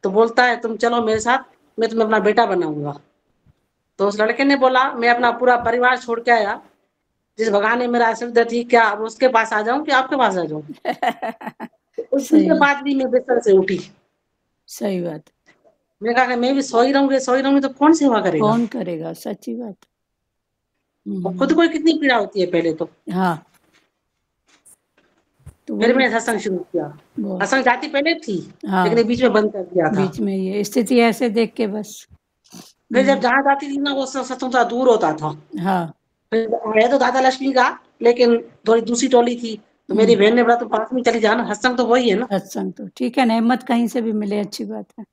तो बोलता है तुम चलो मेरे साथ, मैं तुम्हें अपना बेटा बनाऊंगा। तो उस लड़के ने बोला मैं अपना पूरा परिवार छोड़ के आया, जिस भगवान ने मेरा सिर दर्द ठीक किया, अब उसके पास आ जाऊं कि आपके पास आ जाऊं। तो उस दिन के सही बाद भी मैं बिस्तर से उठी। सही बात। मैं कहा कि मैं भी सोई रहूंगी तो कौन सेवा करेगा। कौन करेगा? सच्ची बात। और खुद को कितनी पीड़ा होती है पहले तो। हाँ, तो फिर वही मैंने सत्संग शुरू किया। वो सत्संग जाती पहले थी, हाँ, लेकिन बीच में बंद कर दिया था। बीच में ये स्थिति ऐसे देख के बस। फिर जब जहाँ जाती थी ना, वो सत्संग थोड़ा दूर होता था। हाँ, फिर है तो दादा लक्ष्मी का, लेकिन थोड़ी दूसरी टोली थी, तो मेरी बहन ने बोला तुम पास में चली जाना, सत्संग तो वही है ना। सत्संग तो ठीक है ना, हिम्मत कहीं से भी मिले अच्छी बात है।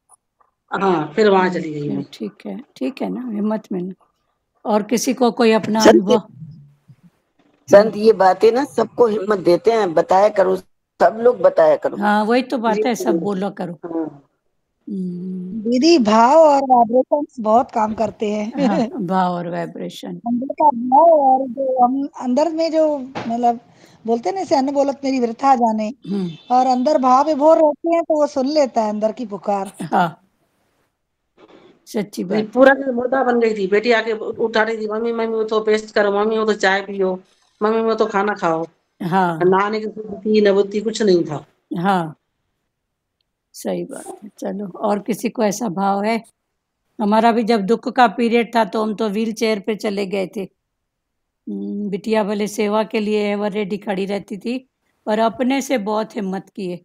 हाँ, फिर वहां चली गई मैं। ठीक है ना, हिम्मत में ना। और किसी को कोई अपना संत अनुभव? संत ये बातें ना सबको हिम्मत देते हैं, बताया करो, सब लोग बताया करो। हाँ, वही तो बात है, सब हाँ। बोला करो। दीदी भाव और वाइब्रेशन बहुत काम करते हैं। हाँ, भाव और वाइब्रेशन। अंदर का भाव और जो हम अंदर में जो मतलब बोलते हैं ना, इसे अन्न बोलत मेरी वृथा जाने, और अंदर भाव विभोर रहते हैं तो वो सुन लेता है अंदर की पुकार। हाँ, सच्ची बात। पूरा दिन मुर्दा बन गई थी। बेटी आके उठा रही थी, मम्मी मम्मी वो तो पेस्ट करो, मम्मी वो तो चाय पियो, मम्मी वो तो खाना खाओ। हाँ, नहाने की बुद्धि न बुद्धि कुछ नहीं था। हाँ, सही बात है। चलो, और किसी को ऐसा भाव है? हमारा भी जब दुख का पीरियड था तो हम तो व्हील चेयर पे चले गए थे। बिटिया भले सेवा के लिए एवर रेडी खड़ी रहती थी, पर अपने से बहुत हिम्मत किए।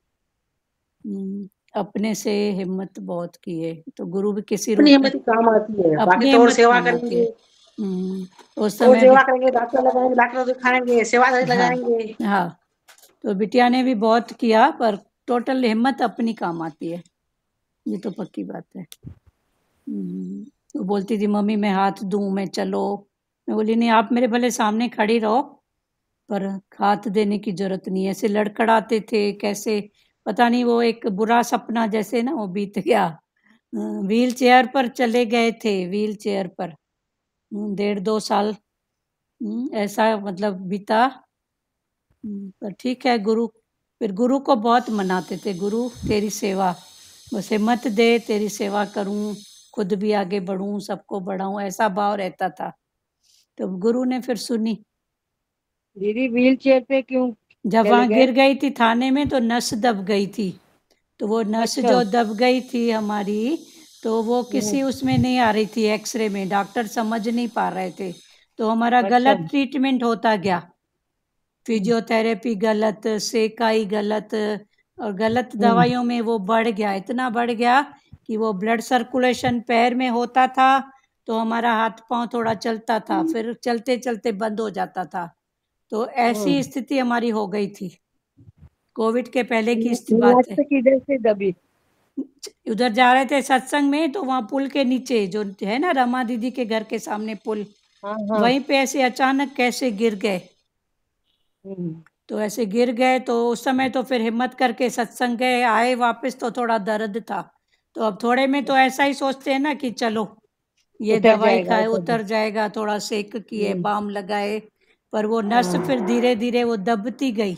अपने से हिम्मत बहुत किए, तो गुरु भी किसी अपनी रूप में हिम्मत काम आती है, बाकी अपनी तो और हिम्मत सेवा काम आती करेंगे, है। उस और समय भी सेवा करेंगे, डॉक्टर लगाएंगे, डॉक्टर दिखाएंगे, सेवादारी हाँ, लगाएंगे। हाँ, तो बिटिया ने भी बहुत किया, पर टोटल हिम्मत अपनी काम आती है, ये तो पक्की बात है। वो बोलती थी मम्मी मैं हाथ दूं, मैं चलो। मैं बोली नहीं, आप मेरे भले सामने खड़ी रहो, पर हाथ देने की जरूरत नहीं है। ऐसे लड़खड़ाते थे कैसे, पता नहीं, वो एक बुरा सपना जैसे ना वो बीत गया। व्हील चेयर पर चले गए थे, व्हील चेयर पर 1.5-2 साल ऐसा मतलब बीता। पर ठीक है, गुरु फिर गुरु को बहुत मनाते थे, गुरु तेरी सेवा, बस हिम्मत दे, तेरी सेवा करूं, खुद भी आगे बढ़ूं, सबको बढ़ाऊं, ऐसा भाव रहता था। तो गुरु ने फिर सुनी। दीदी व्हील चेयर पे क्यों जब चले वहां गए? गिर गई थी थाने में तो नस दब गई थी, तो वो नस अच्छा। जो दब गई थी हमारी, तो वो किसी उसमें नहीं आ रही थी, एक्सरे में डॉक्टर समझ नहीं पा रहे थे, तो हमारा अच्छा। गलत ट्रीटमेंट होता गया, फिजियोथेरेपी गलत, सेकाई गलत, और गलत दवाइयों में वो बढ़ गया, इतना बढ़ गया कि वो ब्लड सर्कुलेशन पैर में होता था तो हमारा हाथ पांव थोड़ा चलता था, फिर चलते चलते बंद हो जाता था। तो ऐसी स्थिति हमारी हो गई थी, कोविड के पहले की बात है। किधर से दबी? उधर जा रहे थे सत्संग में, तो वहां पुल के नीचे जो है ना, रमा दीदी के घर के सामने पुल, हाँ हाँ। वहीं पे ऐसे अचानक कैसे गिर गए। तो ऐसे गिर गए, तो उस समय तो फिर हिम्मत करके सत्संग गए, आए वापस तो थोड़ा दर्द था, तो अब थोड़े में तो ऐसा ही सोचते हैं ना कि चलो ये उतर दवाई जाएगा, खाए, उतर उतर जाएगा, थोड़ा सेक किए, बाम लगाए, पर वो नस फिर धीरे धीरे वो दबती गई,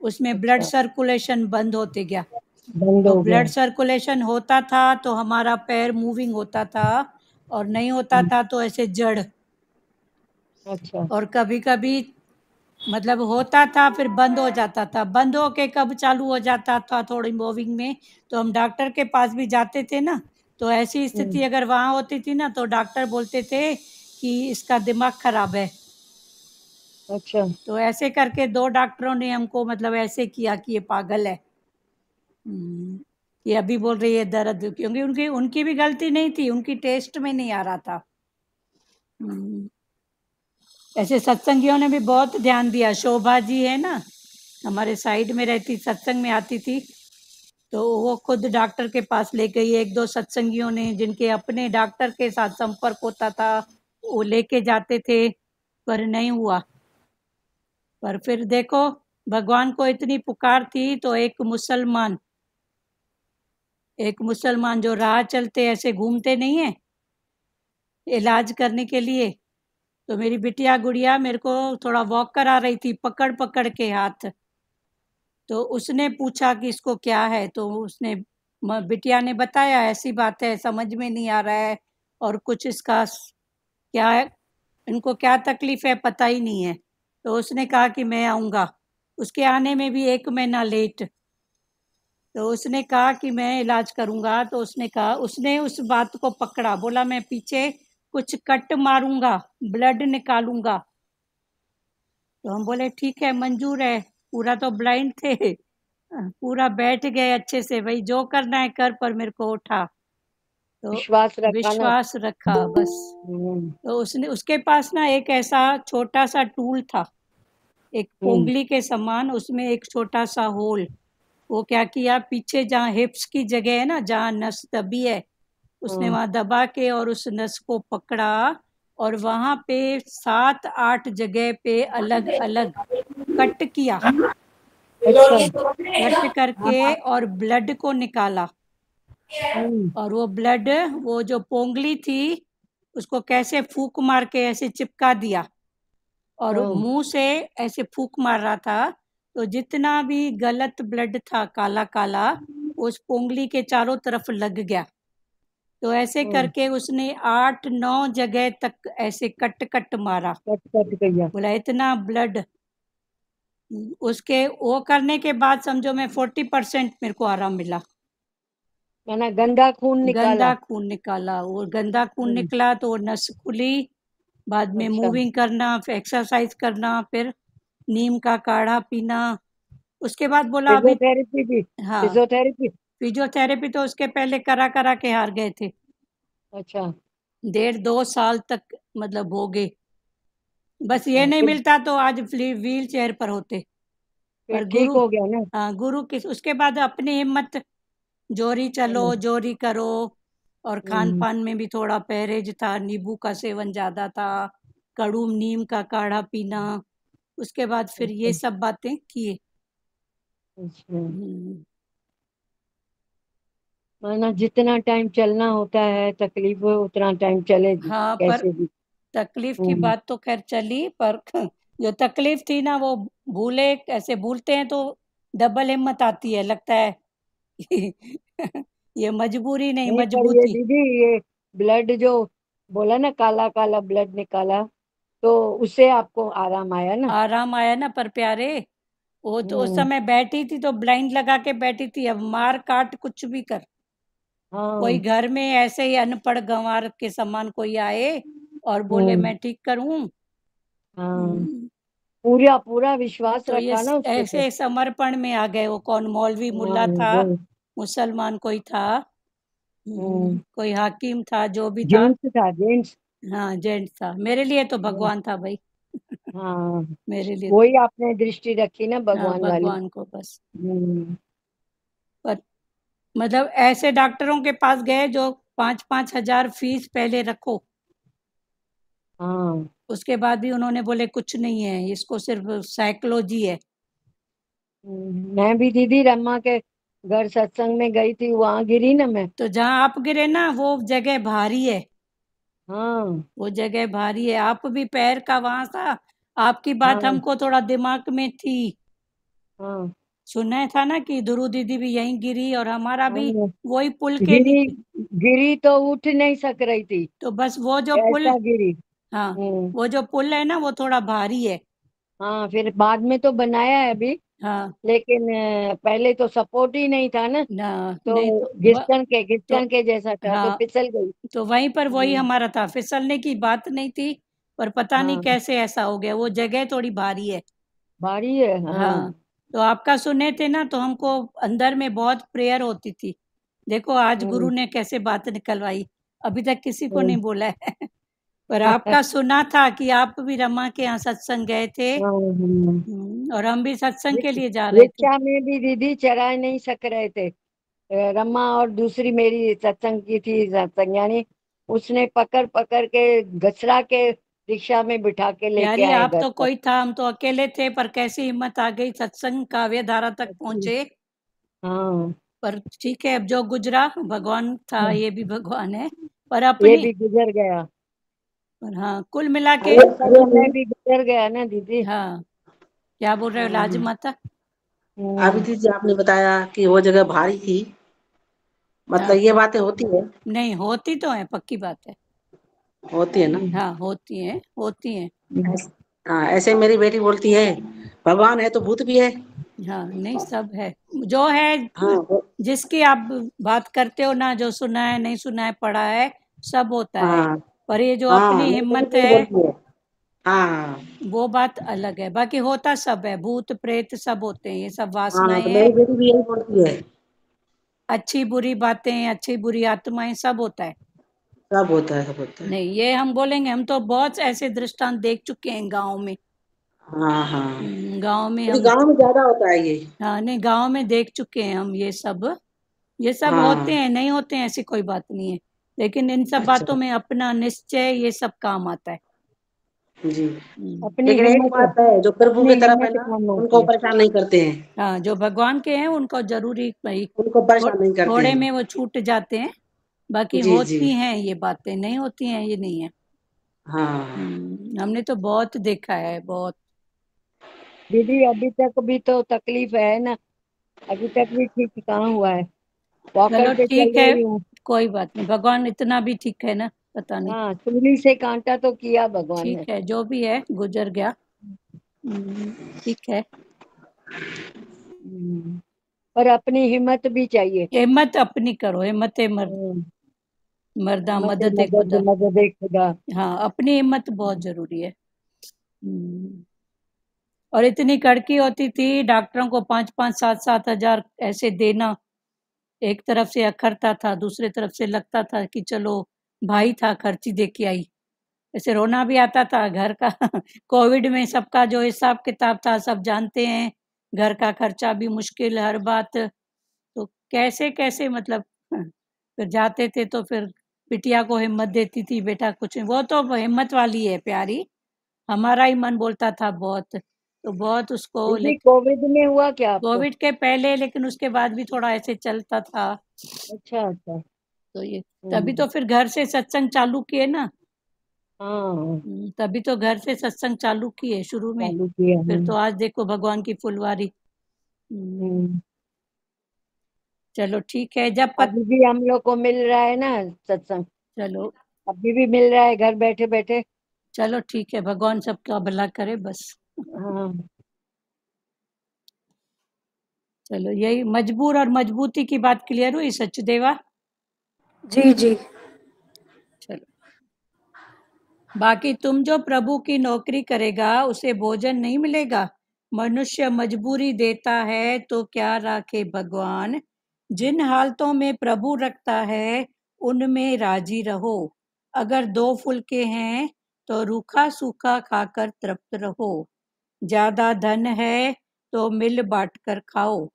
उसमें ब्लड सर्कुलेशन बंद होते गया। बंद तो हो गया। ब्लड सर्कुलेशन होता था तो हमारा पैर मूविंग होता था, और नहीं होता था तो ऐसे जड़, अच्छा। और कभी कभी मतलब होता था फिर बंद हो जाता था, बंद होके कब चालू हो जाता था थोड़ी मूविंग में, तो हम डॉक्टर के पास भी जाते थे ना, तो ऐसी स्थिति अगर वहां होती थी ना तो डॉक्टर बोलते थे कि इसका दिमाग खराब है। अच्छा। तो ऐसे करके 2 डॉक्टरों ने हमको मतलब ऐसे किया कि ये पागल है, ये अभी बोल रही है दर्द, क्योंकि उनकी उनकी भी गलती नहीं थी, उनकी टेस्ट में नहीं आ रहा था। ऐसे सत्संगियों ने भी बहुत ध्यान दिया, शोभा जी है ना हमारे साइड में रहती, सत्संग में आती थी, तो वो खुद डॉक्टर के पास ले गई, 1-2 सत्संगियों ने जिनके अपने डॉक्टर के साथ संपर्क होता था वो लेके जाते थे, पर नहीं हुआ। पर फिर देखो भगवान को इतनी पुकार थी, तो एक मुसलमान जो राह चलते ऐसे घूमते नहीं है इलाज करने के लिए, तो मेरी बिटिया गुड़िया मेरे को थोड़ा वॉक करा रही थी पकड़ पकड़ के हाथ, तो उसने पूछा कि इसको क्या है, तो उसने बिटिया ने बताया ऐसी बात है, समझ में नहीं आ रहा है, और कुछ इसका क्या है, इनको क्या तकलीफ है पता ही नहीं है, तो उसने कहा कि मैं आऊँगा, उसके आने में भी 1 महीना लेट, तो उसने कहा कि मैं इलाज करूँगा, तो उसने कहा, उसने उस बात को पकड़ा, बोला मैं पीछे कुछ कट मारूँगा, ब्लड निकालूँगा, तो हम बोले ठीक है मंजूर है, पूरा तो ब्लाइंड थे, पूरा बैठ गए अच्छे से, भाई जो करना है कर, पर मेरे को उठा, तो विश्वास रखा ना। विश्वास रखा बस। तो उसने, उसके पास ना एक ऐसा छोटा सा टूल था, एक पोंगली के समान, उसमें एक छोटा सा होल, वो क्या किया, पीछे जहाँ हिप्स की जगह है ना जहाँ नस दबी है, उसने वहां दबा के और उस नस को पकड़ा, और वहां पे 7-8 जगह पे अलग अलग कट किया, कट करके और ब्लड को निकाला, और वो ब्लड, वो जो पोंगली थी उसको कैसे फूक मार के ऐसे चिपका दिया, और मुंह से ऐसे फूक मार रहा था, तो जितना भी गलत ब्लड था काला काला उस पोंगली के चारों तरफ लग गया, तो ऐसे करके उसने 8-9 जगह तक ऐसे कट कट मारा, कट गया। बोला इतना ब्लड, उसके वो करने के बाद समझो मैं 40% मेरे को आराम मिला, मैंने गंदा खून निकाला। गंदा खून निकाला, और गंदा खून निकला तो वो नस खुली, बाद में मूविंग करना, फिर एक्सरसाइज करना, फिर नीम का काढ़ा पीना, उसके बाद बोला अभी फिजियोथेरेपी भी। हाँ फिजियोथेरेपी तो उसके पहले करा करा के हार गए थे। अच्छा 1.5-2 साल तक मतलब हो गए, बस ये नहीं मिलता तो आज व्हील चेयर पर होते, पर ठीक गुरु, हो गया ना। हाँ गुरु की, उसके बाद अपनी हिम्मत, जोरी चलो जोरी करो, और खान पान में भी थोड़ा परहेज था, नींबू का सेवन ज्यादा था, कड़ू नीम का काढ़ा पीना, उसके बाद फिर ये सब बातें किए। माना जितना टाइम चलना होता है तकलीफ उतना टाइम चलेगी। हाँ पर कैसे भी। तकलीफ की बात तो खैर चली, पर जो तकलीफ थी ना वो भूले, ऐसे भूलते हैं तो डबल हिम्मत आती है, लगता है ये मजबूरी नहीं नहीं, पर ये मजबूती। दीदी, ये ब्लड जो बोला ना, काला काला ब्लड निकाला, तो उससे आपको आराम आया ना? आराम आया ना, पर प्यारे वो तो उस समय बैठी थी तो ब्लाइंड लगा के बैठी थी, अब मार काट कुछ भी कर, कोई हाँ घर में ऐसे ही अनपढ़ गंवार के समान कोई आए और बोले मैं ठीक करूं, हाँ, पूरा पूरा विश्वास तो ये रखा ना उसके पे। ऐसे समर्पण में आ गए। वो कौन मौलवी मुल्ला था, वो मुसलमान कोई था, कोई हाकिम था, जो भी था। जेंट्स था, जेंट्स। हाँ जेंट्स था, मेरे लिए तो भगवान था भाई, हाँ, मेरे लिए वही आपने दृष्टि रखी ना, हाँ भगवान वाली। भगवान को बस। हम्म, पर मतलब ऐसे डॉक्टरों के पास गए जो 5-5 हजार फीस पहले रखो, हाँ। उसके बाद भी उन्होंने बोले कुछ नहीं है, इसको सिर्फ साइकोलॉजी है। मैं भी दीदी रमा के घर सत्संग में गई थी, वहां गिरी ना मैं। तो जहाँ आप गिरे ना वो जगह भारी है, हाँ वो जगह भारी है, आप भी पैर का वहां सा, आपकी बात हाँ हमको थोड़ा दिमाग में थी, हाँ सुना था ना कि दुरू दीदी भी यहीं गिरी और हमारा भी हाँ। वही पुल के गिरी, नीचे। गिरी तो उठ नहीं सक रही थी, तो बस वो जो पुल, ऐसा गिरी। हाँ हम्म। वो जो पुल है ना वो थोड़ा भारी है। हाँ, फिर बाद में तो बनाया है अभी, हाँ लेकिन पहले तो सपोर्ट ही नहीं था ना, ना, नहीं तो तो तो घिसटन के जैसा था, तो हाँ, फिसल गई। तो वहीं पर वही हम्म, हमारा था, फिसलने की बात नहीं थी, पर पता नहीं हाँ, कैसे ऐसा हो गया, वो जगह थोड़ी भारी है। भारी है, हाँ, हाँ। तो आपका सुने थे ना तो हमको अंदर में बहुत प्रेयर होती थी। देखो आज गुरु हम्म, ने कैसे बात निकलवाई, अभी तक किसी को नहीं हम्म, बोला है पर आपका सुना था कि आप भी रमा के यहाँ सत्संग गए थे। हाँ, और हम भी सत्संग के लिए जा रहे थे। रिक्शा में भी दीदी चरा नहीं सक रहे थे। रमा और दूसरी मेरी सत्संग की थी सत्संगानी, उसने पकड़ पकड़ के घसरा के रिक्शा में बिठा के लेके यारी आए आप घर तो तक। कोई था, हम तो अकेले थे, पर कैसी हिम्मत आ गई, सत्संग काव्य धारा तक पहुंचे। हाँ, पर ठीक है, अब जो गुजरा भगवान था, ये भी भगवान है, पर ये अपनी, भी गुजर गया, पर हाँ कुल मिला के। ऐसा समय भी गुजर गया ना दीदी। हाँ, क्या बोल रहे हो लाज हम्म, माता? अभी हम्म, थी जी आपने बताया कि वो जगह भारी थी, मतलब हाँ ये बातें होती है, नहीं होती तो है, पक्की बात है। होती है ना। हाँ होती है, होती है। हाँ, ऐसे मेरी बेटी बोलती है भगवान है तो भूत भी है। हाँ नहीं सब है, जो है, हाँ जिसकी आप बात करते हो ना, जो सुना है नहीं सुना है पढ़ा है, सब होता है, हाँ पर ये जो हाँ, अपनी मेरी बेटी हिम्मत भी यही है बोलती है। हाँ वो बात अलग है, बाकी होता सब है, भूत प्रेत सब होते हैं, ये सब हाँ, वासनाएं तो हैं, मेरी बेटी भी यही बोलती है। अच्छी बुरी बातें, अच्छी बुरी आत्माएं, सब होता है। सब होता है, सब होता है। नहीं ये हम बोलेंगे, हम तो बहुत ऐसे दृष्टांत देख चुके हैं गांव में। हाँ हाँ, गांव में अभी हम, गांव में ज्यादा होता है ये। हाँ नहीं गांव में देख चुके हैं हम ये सब, ये सब होते हाँ, हैं, नहीं होते हैं ऐसी कोई बात नहीं है, लेकिन इन सब अच्छा बातों में अपना निश्चय ये सब काम आता है। जी। अपनी लेकिन एक हिम्मत, बात है, जो प्रभु अपनी की तरफ है हिम्मत ना, कम उनको होती है। परेशान नहीं करते हैं, हाँ जो भगवान के हैं उनको जरूरी भाई, उनको परेशान नहीं करते थोड़े हैं। में वो छूट जाते हैं, बाकी जी जी। होती हैं ये बातें, नहीं होती हैं ये नहीं है। हाँ, हमने तो बहुत देखा है, बहुत। दीदी अभी तक भी तो तकलीफ है ना, अभी तक भी ठीक कहाँ हुआ है, वॉकर चलो पे चल ठीक है, रही हूँ। कोई बात नहीं, भगवान इतना भी ठीक है ना, पता नहीं। हाँ, सूली से कांटा तो किया भगवान ने। ठीक है, जो भी है गुजर गया। ठीक है, हम्म, पर अपनी हिम्मत भी चाहिए। हिम्मत अपनी करो, हिम्मत मर्द, हम्म, मर्दा हिम्मत मदद मदद खुदा। मदद खुदा। हाँ अपनी हिम्मत बहुत जरूरी है। और इतनी कड़की होती थी, डॉक्टरों को 5-5, 7-7 हजार ऐसे देना, एक तरफ से अखरता था, दूसरे तरफ से लगता था कि चलो भाई था, खर्ची दे के आई, ऐसे रोना भी आता था घर का कोविड में सबका जो हिसाब किताब था सब जानते हैं, घर का खर्चा भी मुश्किल, हर बात, तो कैसे कैसे मतलब फिर जाते थे तो फिर बिटिया को हिम्मत देती थी, बेटा कुछ नहीं, वो तो हिम्मत वाली है प्यारी, हमारा ही मन बोलता था बहुत, तो बहुत उसको, दीदी कोविड में हुआ क्या आपको? कोविड के पहले, लेकिन उसके बाद भी थोड़ा ऐसे चलता था, अच्छा अच्छा। तो ये तभी हम्म, तो फिर घर से सत्संग चालू किए ना। हाँ, तभी तो घर से सत्संग चालू किए शुरू में, चालू किया फिर है। तो आज देखो भगवान की फुलवारी। चलो ठीक है। जब अभी भी हम लोग को मिल रहा है ना सत्संग, चलो अभी भी मिल रहा है घर बैठे बैठे। चलो ठीक है, भगवान सबका भला करे बस। हाँ चलो यही मजबूर और मजबूती की बात क्लियर हुई सचदेवा? जी जी। चलो बाकी तुम जो प्रभु की नौकरी करेगा उसे भोजन नहीं मिलेगा। मनुष्य मजबूरी देता है तो क्या राखे भगवान। जिन हालतों में प्रभु रखता है उनमें राजी रहो। अगर 2 फुलके हैं तो रूखा सूखा खाकर तृप्त रहो। ज्यादा धन है तो मिल बांट कर खाओ।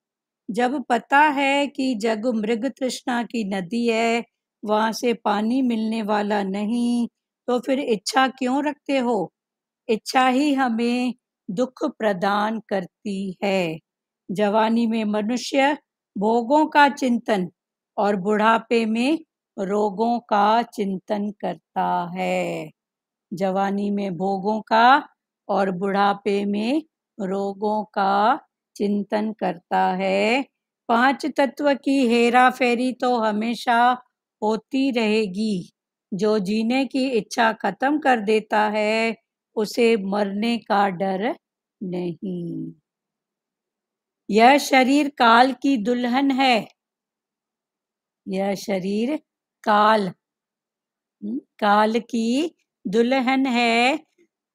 जब पता है कि जग मृग तृष्णा की नदी है, वहां से पानी मिलने वाला नहीं, तो फिर इच्छा क्यों रखते हो। इच्छा ही हमें दुख प्रदान करती है। जवानी में मनुष्य भोगों का चिंतन और बुढ़ापे में रोगों का चिंतन करता है। जवानी में भोगों का और बुढ़ापे में रोगों का चिंतन करता है। 5 तत्व की हेरा फेरी तो हमेशा होती रहेगी। जो जीने की इच्छा खत्म कर देता है उसे मरने का डर नहीं। यह शरीर काल की दुल्हन है। यह शरीर काल काल की दुल्हन है।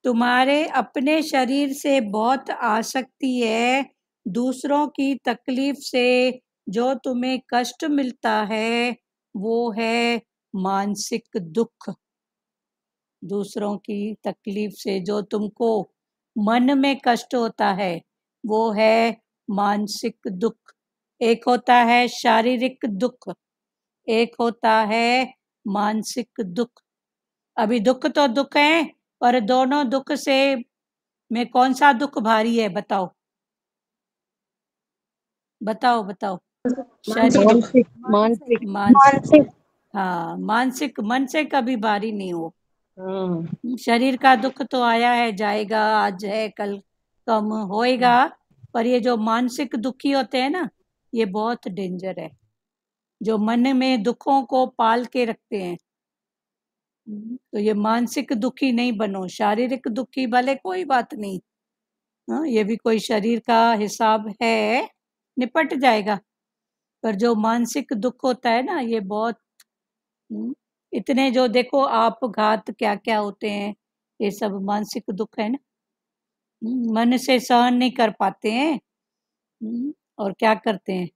तुम्हारे अपने शरीर से बहुत आसक्ति है। दूसरों की तकलीफ से जो तुम्हें कष्ट मिलता है वो है मानसिक दुख। दूसरों की तकलीफ से जो तुमको मन में कष्ट होता है वो है मानसिक दुख। एक होता है शारीरिक दुख, एक होता है मानसिक दुख। अभी दुख तो दुख है, पर दोनों दुख से में कौन सा दुख भारी है बताओ? बताओ बताओ। शरीर मानसिक मानसिक मानसिक, हाँ मानसिक। मन से कभी भारी नहीं हो। हाँ शरीर का दुख तो आया है जाएगा, आज है कल कम होएगा, पर ये जो मानसिक दुखी होते हैं ना, ये बहुत डेंजर है। जो मन में दुखों को पाल के रखते हैं। तो ये मानसिक दुखी नहीं बनो। शारीरिक दुखी भले कोई बात नहीं, हाँ ये भी कोई शरीर का हिसाब है, निपट जाएगा। पर जो मानसिक दुख होता है ना, ये बहुत इतने जो देखो आपघात क्या क्या होते हैं, ये सब मानसिक दुख है ना। मन से सहन नहीं कर पाते हैं और क्या करते हैं।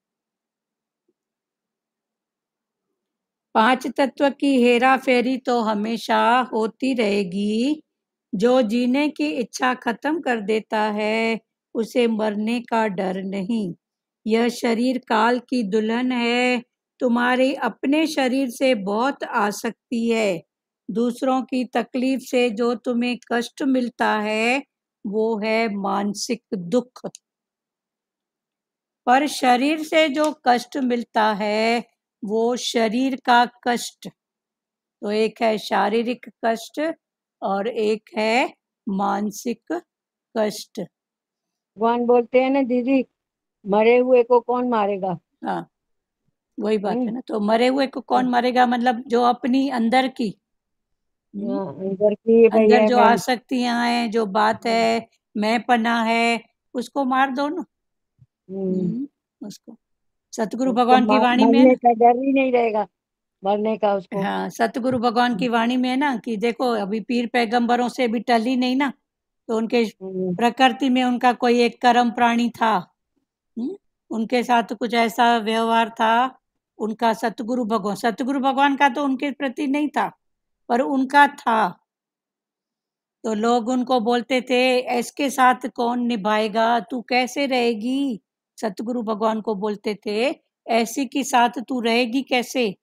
5 तत्व की हेरा फेरी तो हमेशा होती रहेगी। जो जीने की इच्छा खत्म कर देता है उसे मरने का डर नहीं। यह शरीर काल की दुल्हन है। तुम्हारे अपने शरीर से बहुत आसक्ति है। दूसरों की तकलीफ से जो तुम्हें कष्ट मिलता है वो है मानसिक दुख। पर शरीर से जो कष्ट मिलता है वो शरीर का कष्ट। तो एक है शारीरिक कष्ट और एक है मानसिक कष्ट। भगवान बोलते हैं ना दीदी, मरे हुए को कौन मारेगा। हाँ वही बात है ना। तो मरे हुए को कौन मारेगा, मतलब जो अपनी अंदर की अंदर की अंदर भैया जो मैं आसक्तियां हैं, जो बात है, मैं पना है, उसको मार दो ना। उसको सतगुरु उसको भगवान की वाणी में है मरने ना। का डर ही नहीं रहेगा, मरने का उसको। हाँ सतगुरु भगवान की वाणी में है ना कि देखो अभी पीर पैगंबरों से भी टली नहीं ना। तो उनके प्रकृति में उनका कोई एक कर्म प्राणी था, उनके साथ कुछ ऐसा व्यवहार था। उनका सतगुरु भगवान का तो उनके प्रति नहीं था, पर उनका था। तो लोग उनको बोलते थे इसके साथ कौन निभाएगा, तू कैसे रहेगी। सतगुरु भगवान को बोलते थे ऐसी के साथ तू रहेगी कैसे,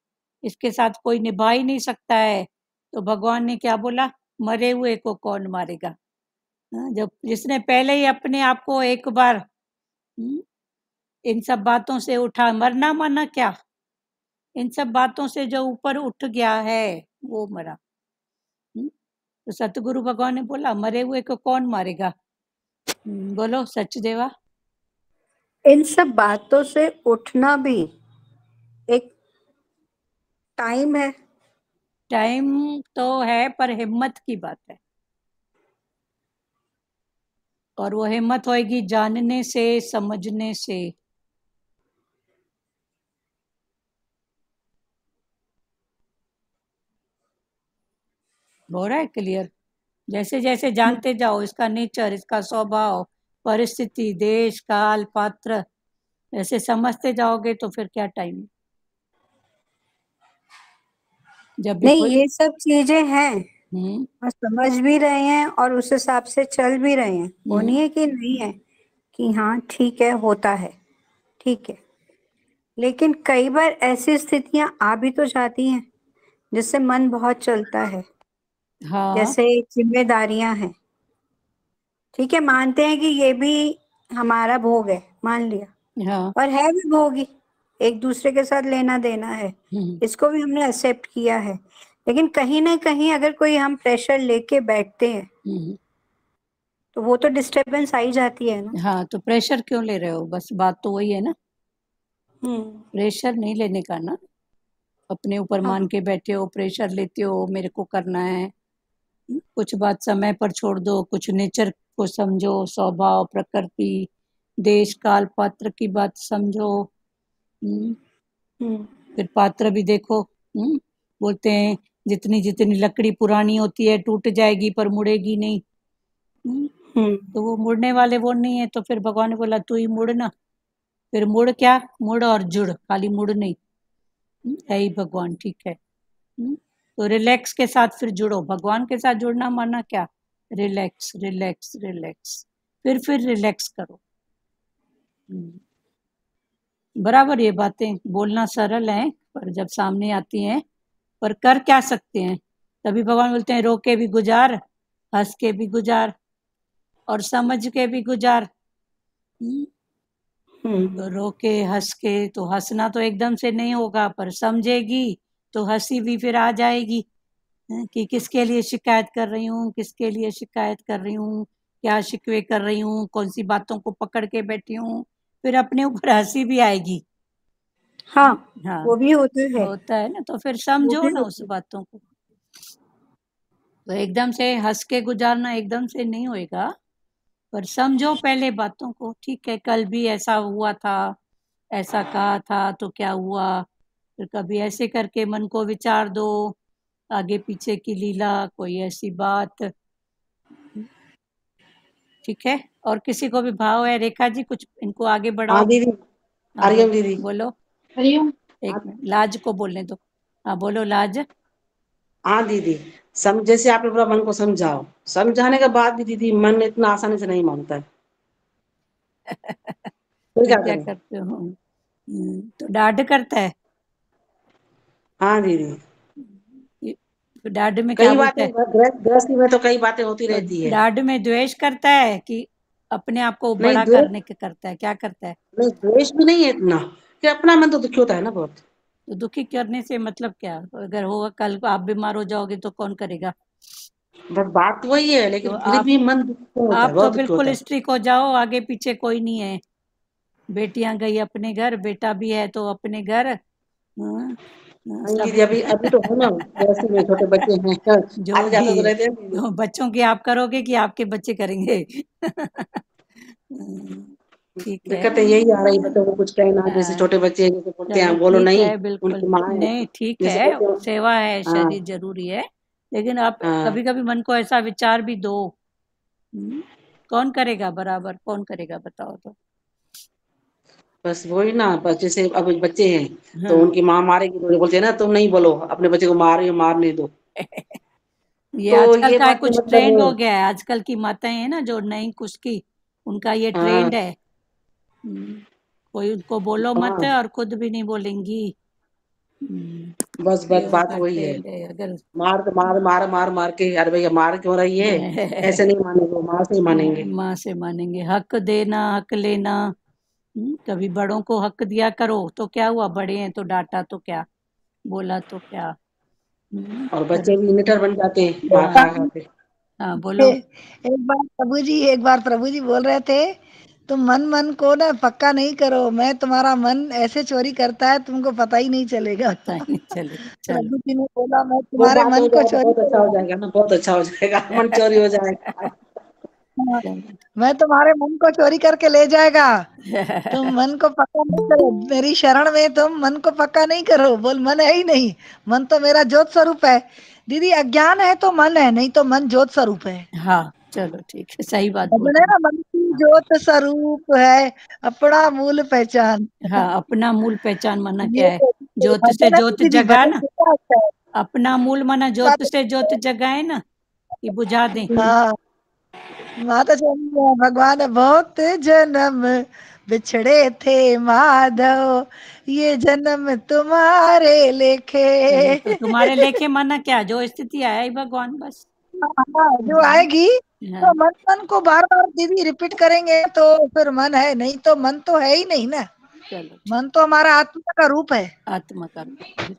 इसके साथ कोई निभा ही नहीं सकता है। तो भगवान ने क्या बोला, मरे हुए को कौन मारेगा। जब जिसने पहले ही अपने आप को एक बार इन सब बातों से उठा, मरना मरना क्या, इन सब बातों से जो ऊपर उठ गया है वो मरा। तो सतगुरु भगवान ने बोला मरे हुए को कौन मारेगा। बोलो सचदेवा। इन सब बातों से उठना भी एक टाइम है। टाइम तो है, पर हिम्मत की बात है, और वो हिम्मत होएगी जानने से, समझने से। हो रहा है क्लियर? जैसे जैसे जानते जाओ इसका नेचर, इसका स्वभाव, परिस्थिति, देश काल पात्र, ऐसे समझते जाओगे तो फिर क्या टाइम, जब भी नहीं, कोई ये सब चीजें हैं और समझ भी रहे हैं और उस हिसाब से चल भी रहे हैं। वो नहीं है कि नहीं है कि हाँ ठीक है, होता है, ठीक है। लेकिन कई बार ऐसी स्थितियां आ भी तो जाती हैं जिससे मन बहुत चलता है। हाँ जैसे जिम्मेदारियां हैं, ठीक है, मानते हैं कि ये भी हमारा भोग है, मान लिया, हाँ और है भी भोगी, एक दूसरे के साथ लेना देना है, इसको भी हमने एक्सेप्ट किया है। लेकिन कहीं ना कहीं अगर कोई हम प्रेशर लेके बैठते हैं तो वो तो डिस्टरबेंस आ ही जाती है ना। हाँ, तो प्रेशर क्यों ले रहे हो? बस बात तो वही है ना, प्रेशर नहीं लेने का ना, अपने ऊपर मान के बैठे हो, प्रेशर लेते हो मेरे को करना है। कुछ बात समय पर छोड़ दो, कुछ नेचर को समझो, स्वभाव, प्रकृति, देश काल पात्र की बात समझो। फिर पात्र भी देखो। बोलते हैं जितनी जितनी लकड़ी पुरानी होती है टूट जाएगी पर मुड़ेगी नहीं। तो वो मुड़ने वाले वो नहीं है, तो फिर भगवान ने बोला तू ही मुड़ ना। फिर मुड़ क्या, मुड़ और जुड़, खाली मुड़ नहीं। है ही भगवान, ठीक है। तो रिलैक्स के साथ फिर जुड़ो, भगवान के साथ जुड़ना माना क्या, रिलैक्स रिलैक्स रिलैक्स, फिर रिलैक्स करो। बराबर ये बातें बोलना सरल है, पर जब सामने आती हैं, पर कर क्या सकते हैं। तभी भगवान बोलते हैं रो के भी गुजार, हंस के भी गुजार, और समझ के भी गुजार। तो रो के हंस के, तो हंसना तो एकदम से नहीं होगा, पर समझेगी तो हंसी भी फिर आ जाएगी कि किसके लिए शिकायत कर रही हूँ, किसके लिए शिकायत कर रही हूँ, क्या शिकवे कर रही हूँ, कौन सी बातों को पकड़ के बैठी हूँ, फिर अपने ऊपर हंसी भी आएगी। हाँ, हाँ, वो भी होता है ना। तो फिर समझो ना उस बातों को। तो एकदम से हंस के गुजारना एकदम से नहीं होएगा, पर समझो पहले बातों को। ठीक है, कल भी ऐसा हुआ था, ऐसा कहा था तो क्या हुआ, फिर कभी ऐसे करके मन को विचार दो, आगे पीछे की लीला, कोई ऐसी बात। ठीक है, और किसी को भी भाव है, रेखा जी कुछ इनको आगे बढ़ाओ। हाँ दीदी, हरिओम दीदी। बोलो, हरिओम। एक मिनट, लाज को बोलने दो। हाँ बोलो लाज। हाँ दीदी, जैसे आपने पूरा मन को समझाओ, समझाने के बाद भी दीदी मन इतना आसानी से नहीं मानता है। तो क्या करते हो? तो डांट करता है। हाँ दीदी, डांट में क्या कई बोलता बातें है? गृहस्थी में तो कई बातें होती रहती है। डांट में द्वेष करता है कि अपने आप को बड़ा नहीं, करने के करता है, क्या करता है? नहीं, द्वेष भी नहीं है इतना, कि अपना मन तो दुखी होता है ना बहुत। तो दुखी करने से मतलब क्या? अगर होगा कल को आप बीमार हो जाओगे तो कौन करेगा? बस बात वही है, लेकिन तो फिर भी मन दुखी होता है, आप तो बहुत दुखी होता बिल्कुल है। स्ट्रिक हो जाओ, आगे पीछे कोई नहीं है। बेटियां गई अपने घर, बेटा भी है तो अपने घर। सब दीदी अभी अभी तो है ना, गृहस्थी में छोटे बच्चे हैं, जो आते जाते तो भी रहते हैं दीदी। तो बच्चों की आप करोगे कि आपके बच्चे करेंगे? ठीक है, दिक्कतें यही आ रही, बच्चों को कुछ कहना, जैसे छोटे बच्चे हैं, जैसे बोलते चलो हैं बोलो ठीक नहीं, है, बिल्कुल उनकी माँ है, नहीं, ठीक जैसे है, बोलते हो। सेवा है, हाँ शरीर जरूरी है, लेकिन आप हाँ, कभी कभी मन को ऐसा विचार भी दो। कौन करेगा बराबर, कौन करेगा बताओ तो। बस वही ना, बस जैसे अब बच्चे हैं तो हाँ। उनकी माँ मारेगी तो बोलते हैं ना तुम नहीं बोलो, अपने बच्चे को मारने दो। ये तो आजकल ये का बातें कुछ मतलब ट्रेंड हो गया है, आजकल की माताएं हैं ना जो नई कुछ की, उनका ये हाँ ट्रेंड है। कोई उनको बोलो मत हाँ, और खुद भी नहीं बोलेंगी। बस ये बात उनका वही है, ट्रेंड है। अगर मार तो मार के, अरे भैया मार क्यों रही है, ऐसे नहीं मानेंगे, वो माँ से ही मानेंगे। माँ से मानेंगे। हक देना, हक लेना। कभी बड़ों को हक दिया करो, तो क्या हुआ, बड़े हैं तो डांटा तो क्या, बोला तो क्या। और बच्चे भी इमिटर बन जाते हैं माँ हाँ खा खा के। हाँ बोलो। एक बार प्रभु जी बोल रहे थे तुम मन को ना पक्का नहीं करो, मैं तुम्हारा मन ऐसे चोरी करता है तुमको पता ही नहीं चलेगा। पता ही नहीं चलेगा। चलो प्रभु जी ने बोला मैं वो तुम्हारे बात हो मन को जाए तो चोरी बहुत अच्छा हो करूंगा। जाएगा ना, बहुत अच्छा हो जाएगा, मन चोरी हो जाएगा। हाँ, चलो मैं तुम्हारे मन को चोरी करके ले जाएगा। तुम मन को पक्का नहीं करो, मेरी शरण में तुम मन को पक्का नहीं करो। बोल मन है ही नहीं, मन तो मेरा ज्योत स्वरूप है। दीदी अज्ञान है तो मन है, नहीं तो मन ज्योत स्वरूप है। हाँ चलो ठीक है, सही बात बोल भजन है रही ना, मन की ज्योत स्वरूप है अपना मूल पहचान। हैं। हाँ, अपना मूल पहचान माना क्या ये है? तो ज्योत से भजन है ज्योत दीदी, जगा भजन ना, कितना अच्छा है। अपना मूल माना ज्योत से ज्योत जगाए ना, कि बुझा दे। हाँ माता चंद्र भगवान बहुत जन्म बिछड़े थे माधव, ये जन्म तुम्हारे लेखे। चलो तो तुम्हारे लेखे माना क्या, जो स्थिति आया ही भगवान बस। हाँ, जो आएगी तो हाँ मन को बार बार दीदी रिपीट करेंगे तो फिर मन है, नहीं तो मन तो है ही नहीं ना। चलो ठीक, मन तो हमारा आत्मा का रूप है। आत्मा का रूप।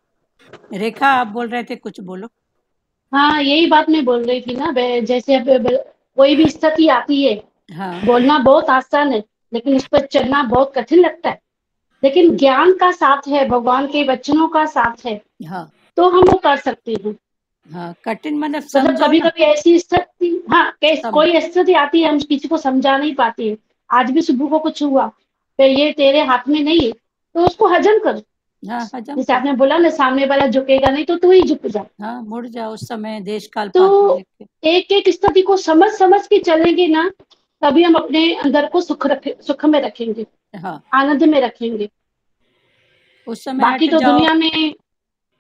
रेखा आप बोल रहे थे, कुछ बोलो। हाँ, यही बात मैं बोल रही थी ना। जैसे कोई भी स्थिति आती है, हाँ बोलना बहुत आसान है लेकिन उस पर चलना बहुत कठिन लगता है। लेकिन ज्ञान का साथ है, भगवान के वचनों का साथ है, हाँ तो हम वो कर सकते हैं। हाँ, कठिन मतलब मतलब समझो कभी ना। कभी ऐसी स्थिति, हाँ, सम कोई स्थिति आती है, हम किसी को समझा नहीं पाते हैं। आज भी सुबह को कुछ हुआ, तो ये तेरे हाथ में नहीं है, तो उसको हजम कर। हाँ, हजम जैसे कर। आपने बोला ना, सामने वाला झुकेगा नहीं तो तू ही झुक जा। हाँ, मुड़ जाओ उस समय, देश काल पात्र तो देख के। एक एक स्थिति को समझ समझ के चलेंगे ना, तभी हम अपने अंदर को सुख में रखेंगे, हाँ, आनंद में रखेंगे। उस समय बाकी हट तो जाओ, दुनिया में,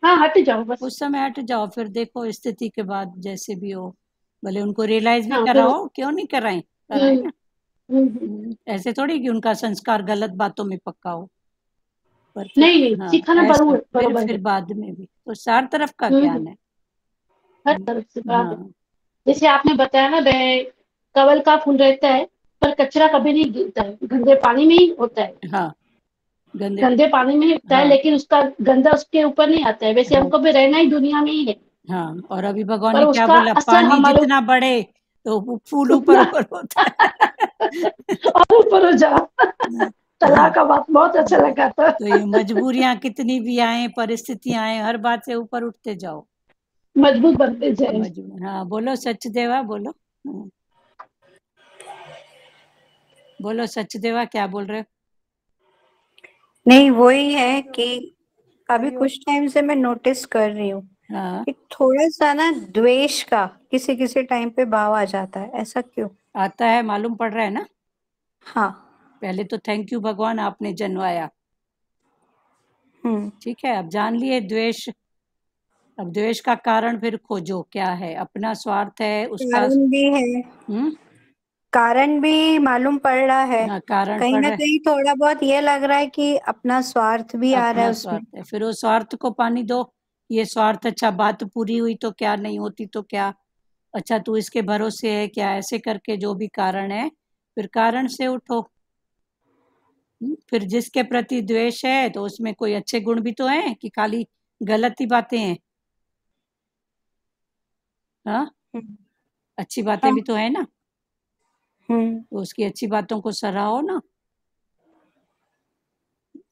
हाँ, हट जाओ बस। उस समय हट जाओ, फिर देखो स्थिति के बाद जैसे भी हो, भले उनको रियलाइज भी हाँ फिर कराओ, क्यों नहीं कराएं, कराए हम्म, ना। हम्म। ऐसे थोड़ी कि उनका संस्कार गलत बातों में पक्का हो, पर फिर नहीं नहीं, हाँ सिखाना ऐसा, बरोबर फिर है। बाद में भी तो चार तरफ का हम्म, ज्ञान है। हर तरफ से बराबर। हाँ जैसे आपने बताया ना, कमल का फूल रहता है पर कचरा कभी नहीं गिरता है, गंदे पानी में ही होता है। हाँ, गंदे, गंदे पानी में ही होता है, हाँ लेकिन उसका गंदा उसके ऊपर नहीं आता है। वैसे हाँ हमको भी रहना ही दुनिया में ही है, हाँ। और अभी भगवान पर ने क्या उसका बोला, असर पानी हमारे जितना बढ़े तो वो फूल ऊपर उतना ऊपर होता है। और ऊपर हो जाओ। तलाक का बात बहुत अच्छा लगा था। तो ये मजबूरियां कितनी भी आए, परिस्थितियां आए, हर बात से ऊपर उठते जाओ। मजबूत बनते जाए। मजबूर, हाँ बोलो सच देवा, बोलो। बोलो सच देवा, क्या बोल रहे हो? नहीं, वही है कि अभी कुछ टाइम से मैं नोटिस कर रही हूँ हाँ, कि थोड़ा सा ना द्वेष का किसी किसी टाइम पे भाव आ जाता है। ऐसा क्यों? आता है, मालूम पड़ रहा है ना। हाँ। पहले तो थैंक यू भगवान, आपने जन्माया। हम्म। ठीक है, अब जान लिए द्वेष। अब द्वेष का कारण फिर खोजो, क्या है, अपना स्वार्थ है उसका। कारण भी है, हम्म, कारण भी मालूम पड़ रहा है। हाँ कारण कहीं पड़ ना रहा है, कहीं थोड़ा बहुत ये लग रहा है कि अपना स्वार्थ भी आ रहा अपना है उसमें। स्वार्थ है, फिर उस स्वार्थ को पानी दो। ये स्वार्थ, अच्छा बात पूरी हुई तो क्या, नहीं होती तो क्या, अच्छा तू इसके भरोसे है क्या, ऐसे करके जो भी कारण है, फिर कारण से उठो। फिर जिसके प्रति द्वेष है तो उसमें कोई अच्छे गुण भी तो हैं कि खाली गलत ही बातें हैं? हाँ, हम्म। अच्छी बातें हाँ। भी तो है ना, हम्म। तो उसकी अच्छी बातों को सराहो ना।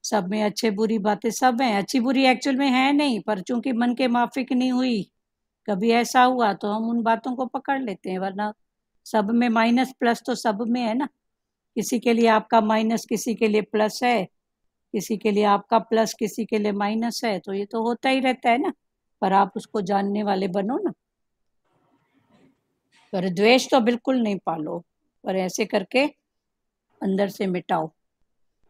सब में अच्छे बुरी बातें सब हैं, अच्छी बुरी एक्चुअल में है नहीं, पर चूंकि मन के माफिक नहीं हुई, कभी ऐसा हुआ तो हम उन बातों को पकड़ लेते हैं, वरना सब में माइनस प्लस तो सब में है ना। किसी के लिए आपका माइनस किसी के लिए प्लस है, किसी के लिए आपका प्लस किसी के लिए माइनस है, तो ये तो होता ही रहता है ना। पर आप उसको जानने वाले बनो ना, पर द्वेष तो बिल्कुल नहीं पालो, पर ऐसे करके अंदर से मिटाओ।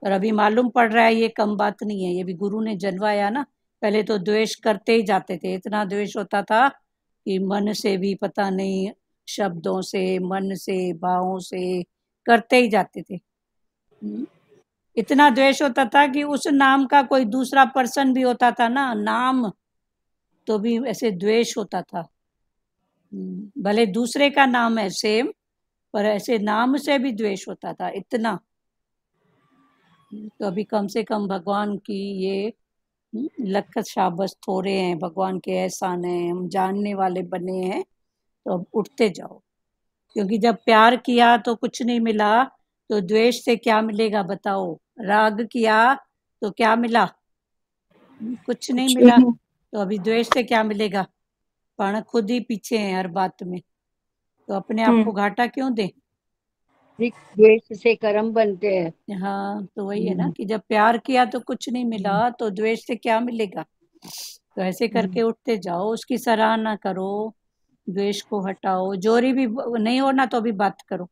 और अभी मालूम पड़ रहा है ये कम बात नहीं है, ये भी गुरु ने जनवाया ना। पहले तो द्वेष करते ही जाते थे, इतना द्वेष होता था कि मन से भी पता नहीं, शब्दों से, मन से, भावों से करते ही जाते थे। इतना द्वेष होता था कि उस नाम का कोई दूसरा पर्सन भी होता था ना, नाम, तो भी ऐसे द्वेष होता था। भले दूसरे का नाम है सेम, पर ऐसे नाम से भी द्वेष होता था इतना। तो अभी कम से कम भगवान की ये लख शाबस थोड़े हैं, भगवान के एहसान है, हम जानने वाले बने हैं, तो अब उठते जाओ। क्योंकि जब प्यार किया तो कुछ नहीं मिला, तो द्वेष से क्या मिलेगा बताओ? राग किया तो क्या मिला? कुछ नहीं मिला। तो अभी द्वेष से क्या मिलेगा? पण खुद ही पीछे हैं हर बात में, तो अपने आप को घाटा क्यों दे? द्वेष से कर्म बनते हैं। हाँ, तो वही है ना कि जब प्यार किया तो कुछ नहीं मिला, तो द्वेष से क्या मिलेगा? तो ऐसे करके उठते जाओ, उसकी सराहना करो, द्वेष को हटाओ। जोरी भी नहीं होना तो भी बात करो,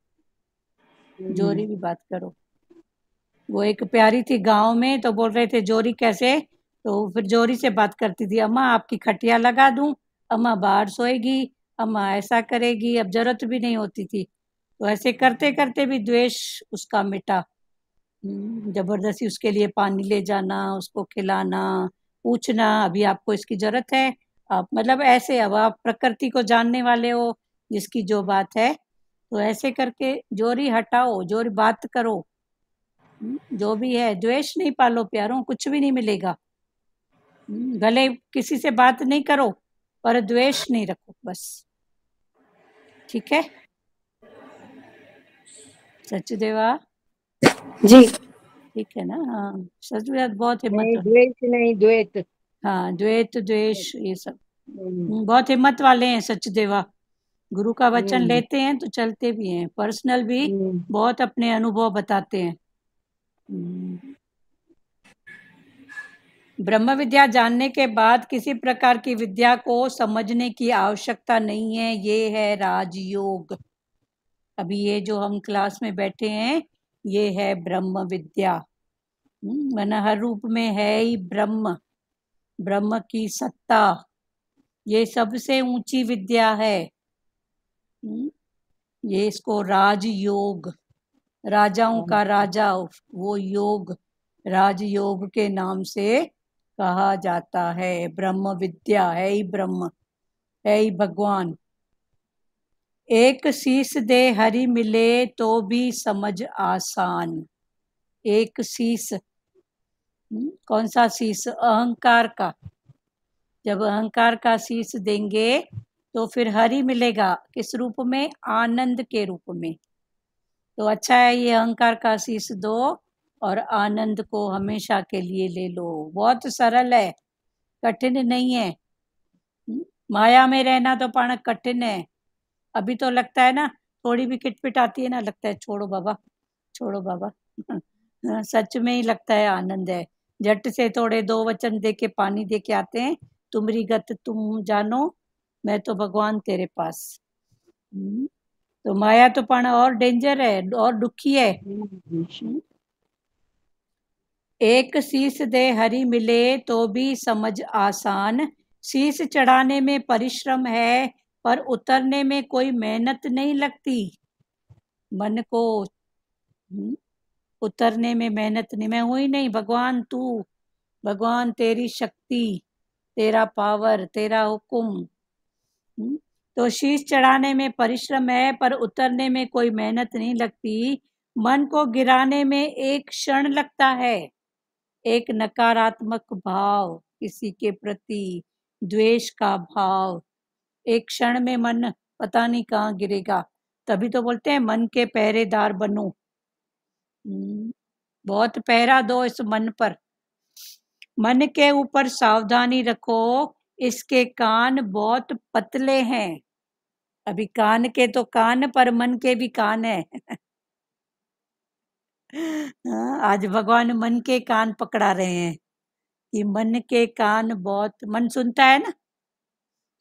जोरी भी बात करो। वो एक प्यारी थी गांव में, तो बोल रहे थे जोरी कैसे, तो फिर जोरी से बात करती थी, अम्मा आपकी खटिया लगा दूं, अम्मा बाहर सोएगी, अम्मा ऐसा करेगी, अब जरूरत भी नहीं होती थी। तो ऐसे करते करते भी द्वेष उसका मिटा। जबरदस्ती उसके लिए पानी ले जाना, उसको खिलाना, पूछना अभी आपको इसकी जरूरत है, आप मतलब ऐसे, अब आप प्रकृति को जानने वाले हो, जिसकी जो बात है, तो ऐसे करके जोरी हटाओ, जोरी बात करो। जो भी है, द्वेष नहीं पालो प्यारों, कुछ भी नहीं मिलेगा। भले किसी से बात नहीं करो पर द्वेष नहीं रखो, बस। ठीक है सचदेवा जी ठीक है ना? हाँ, सचदेवा बहुत हिम्मत नहीं द्वेष नहीं, द्वैत। हाँ, द्वैत द्वेष ये सब बहुत हिम्मत वाले हैं सचदेवा। गुरु का वचन लेते हैं तो चलते भी हैं, पर्सनल भी बहुत अपने अनुभव बताते हैं। ब्रह्म विद्या जानने के बाद किसी प्रकार की विद्या को समझने की आवश्यकता नहीं है, ये है राजयोग। अभी ये जो हम क्लास में बैठे हैं, ये है ब्रह्म विद्या। वरना हर रूप में है ही ब्रह्म, ब्रह्म की सत्ता, ये सबसे ऊंची विद्या है। ये इसको राजयोग, राजाओं का राजा, वो योग राजयोग के नाम से कहा जाता है। ब्रह्म विद्या है ही ब्रह्म, है ही भगवान। एक शीश दे हरि मिले तो भी समझ आसान। एक शीश, कौन सा शीश? अहंकार का। जब अहंकार का शीश देंगे तो फिर हरि मिलेगा, किस रूप में? आनंद के रूप में। तो अच्छा है, ये अहंकार का शीश दो और आनंद को हमेशा के लिए ले लो। बहुत सरल है, कठिन नहीं है। माया में रहना तो पण कठिन है। अभी तो लगता है ना, थोड़ी भी किटपिट आती है ना, लगता है छोड़ो बाबा, छोड़ो बाबा। सच में ही लगता है आनंद है। झट से थोड़े 2 वचन दे के पानी दे के आते हैं, तुम्हारी गत तुम जानो, मैं तो भगवान तेरे पास। तो माया तो पण और डेंजर है और दुखी है। एक शीश दे हरि मिले तो भी समझ आसान। शीश चढ़ाने में परिश्रम है पर उतरने में कोई मेहनत नहीं लगती। मन को उतरने में मेहनत नहीं, मैं हूं ही नहीं, भगवान तू, भगवान तेरी शक्ति, तेरा पावर, तेरा हुक्म। तो शीश चढ़ाने में परिश्रम है पर उतरने में कोई मेहनत नहीं लगती। मन को गिराने में एक क्षण लगता है। एक नकारात्मक भाव, किसी के प्रति द्वेष का भाव, एक क्षण में मन पता नहीं कहाँ गिरेगा। तभी तो बोलते हैं मन के पहरेदार बनो। बहुत पहरा दो इस मन पर। मन के ऊपर सावधानी रखो, इसके कान बहुत पतले हैं। अभी कान के तो कान, पर मन के भी कान है। आज भगवान मन के कान पकड़ा रहे हैं कि मन के कान बहुत, मन सुनता है ना,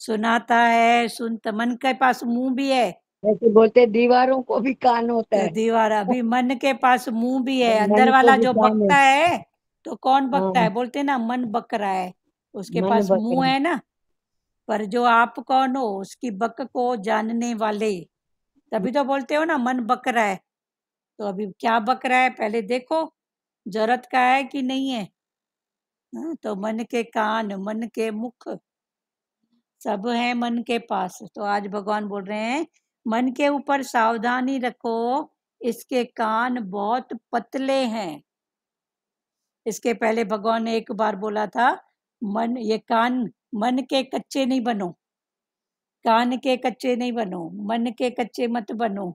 सुनाता है, सुनता। मन के पास मुंह भी है, ऐसे बोलते दीवारों को भी कान होता तो है। दीवार, अभी मन के पास मुंह भी है। मन अंदर को वाला भी जो कान बकता है, तो कौन बकता है? हाँ, बोलते ना मन बक रहा है, उसके मन पास बकरा। मुंह है ना। पर जो आप कौन हो? उसकी बक को जानने वाले। तभी तो बोलते हो ना मन बक रहा है। तो अभी क्या बक रहा है पहले देखो, जरूरत का है कि नहीं है। तो मन के कान, मन के मुख सब है मन के पास। तो आज भगवान बोल रहे हैं मन के ऊपर सावधानी रखो, इसके कान बहुत पतले हैं। इसके पहले भगवान ने एक बार बोला था, मन, ये कान, मन के कच्चे नहीं बनो, कान के कच्चे नहीं बनो, मन के कच्चे मत बनो।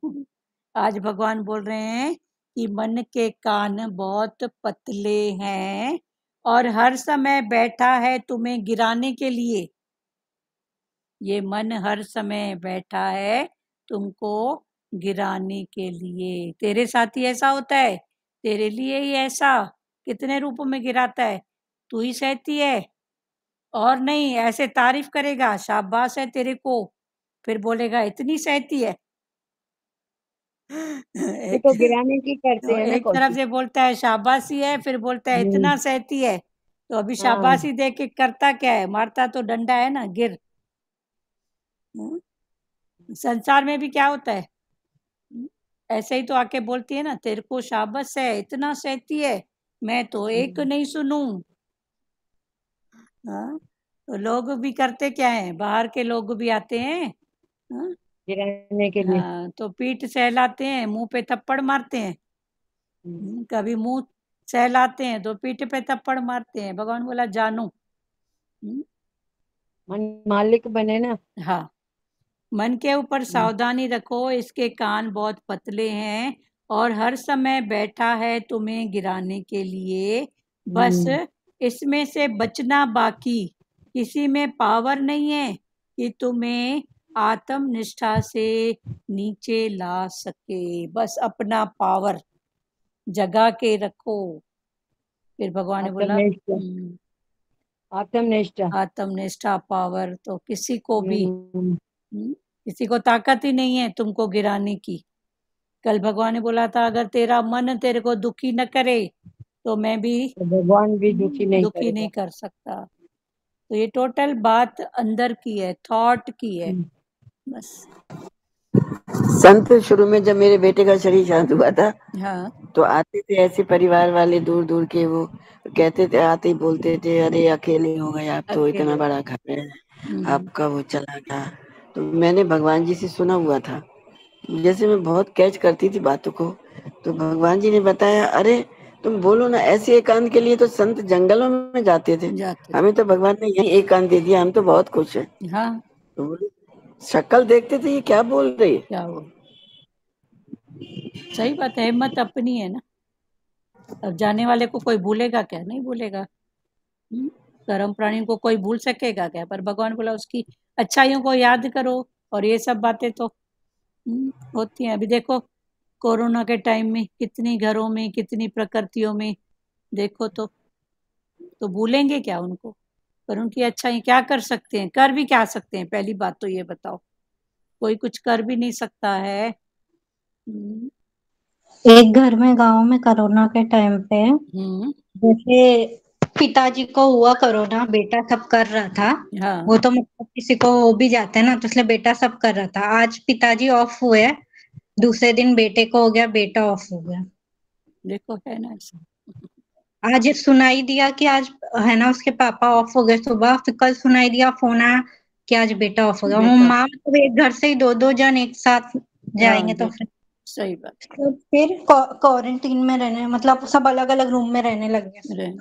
आज भगवान बोल रहे हैं कि मन के कान बहुत पतले हैं और हर समय बैठा है तुम्हें गिराने के लिए। ये मन हर समय बैठा है तुमको गिराने के लिए। तेरे साथ ही ऐसा होता है, तेरे लिए ही ऐसा कितने रूपों में गिराता है, तू ही सहती है और नहीं। ऐसे तारीफ करेगा, शाबाश है तेरे को, फिर बोलेगा इतनी सहती है। ये तो गिराने की करते हैं ना एक तरफ कोशिश। से बोलता है शाबाशी है, फिर बोलता है इतना सहती है। तो अभी हाँ। शाबाशी दे के करता क्या है, मारता तो डंडा है ना, गिर। संसार में भी क्या होता है, ऐसे ही तो आके बोलती है ना, तेरे को शाबाश है, इतना सहती है, मैं तो एक नहीं सुनूं। हाँ, तो लोग भी करते क्या है, बाहर के लोग भी आते हैं, हाँ, गिराने के लिए। हाँ, तो पीठ सहलाते हैं, मुंह पे थप्पड़ मारते हैं। कभी मुंह सहलाते हैं तो पीठ पे थप्पड़ मारते हैं। भगवान बोला जानो, मन मालिक बने ना। हाँ, मन के ऊपर सावधानी रखो, इसके कान बहुत पतले हैं और हर समय बैठा है तुम्हें गिराने के लिए। बस इसमें से बचना बाकी, किसी में पावर नहीं है कि तुम्हें आत्मनिष्ठा से नीचे ला सके। बस अपना पावर जगा के रखो। फिर भगवान ने बोला आत्मनिष्ठा। आत्मनिष्ठा पावर तो किसी को भी किसी को ताकत ही नहीं है तुमको गिराने की। कल भगवान ने बोला था, अगर तेरा मन तेरे को दुखी न करे तो मैं भी तो भगवान भी दुखी नहीं कर सकता। तो ये टोटल बात अंदर की है, थॉट की है। बस संत शुरू में जब मेरे बेटे का शरीर शांत हुआ था, हाँ, तो आते थे ऐसे परिवार वाले दूर दूर के, वो कहते थे, आते ही बोलते थे, अरे अकेले हो गए आप तो, इतना बड़ा घर है आपका, वो चला गया। तो मैंने भगवान जी से सुना हुआ था, जैसे मैं बहुत कैच करती थी बातों को, तो भगवान जी ने बताया, अरे तुम बोलो ना, ऐसे एकांत के लिए तो संत जंगलों में जाते थे, हमें तो भगवान ने यही एकांत दे दिया, हम तो बहुत खुश है। हाँ, तो शक्ल देखते थे, ये क्या बोल रही है, क्या बोल, सही बात है, हिम्मत अपनी है ना। अब जाने वाले को कोई भूलेगा क्या, नहीं भूलेगा। कर्म प्राणी को कोई भूल सकेगा क्या, पर भगवान बोला उसकी अच्छाइयों को याद करो। और ये सब बातें तो होती हैं। अभी देखो कोरोना के टाइम में कितनी घरों में, कितनी प्रकृतियों में देखो तो भूलेंगे क्या उनको, पर उनकी अच्छाई क्या कर सकते हैं, कर भी क्या सकते हैं, पहली बात तो ये बताओ, कोई कुछ कर भी नहीं सकता है। एक घर में गांव में कोरोना के टाइम पे जैसे पिताजी को हुआ कोरोना, बेटा सब कर रहा था। हाँ, वो तो मतलब किसी को हो भी जाता है ना, तो इसलिए बेटा सब कर रहा था। आज पिताजी ऑफ हुए, दूसरे दिन बेटे को हो गया, बेटा ऑफ हो गया। देखो है ना ऐसा। आज सुनाई दिया कि आज है ना उसके पापा ऑफ हो गए सुबह, फिर कल सुनाई दिया, फोन आया कि आज बेटा ऑफ हो गया। वो माँ मतलब एक घर से ही दो जन एक साथ जाएंगे तो फिर सही बात। तो फिर क्वारंटीन में रहने, मतलब सब अलग अलग रूम में रहने लग गए।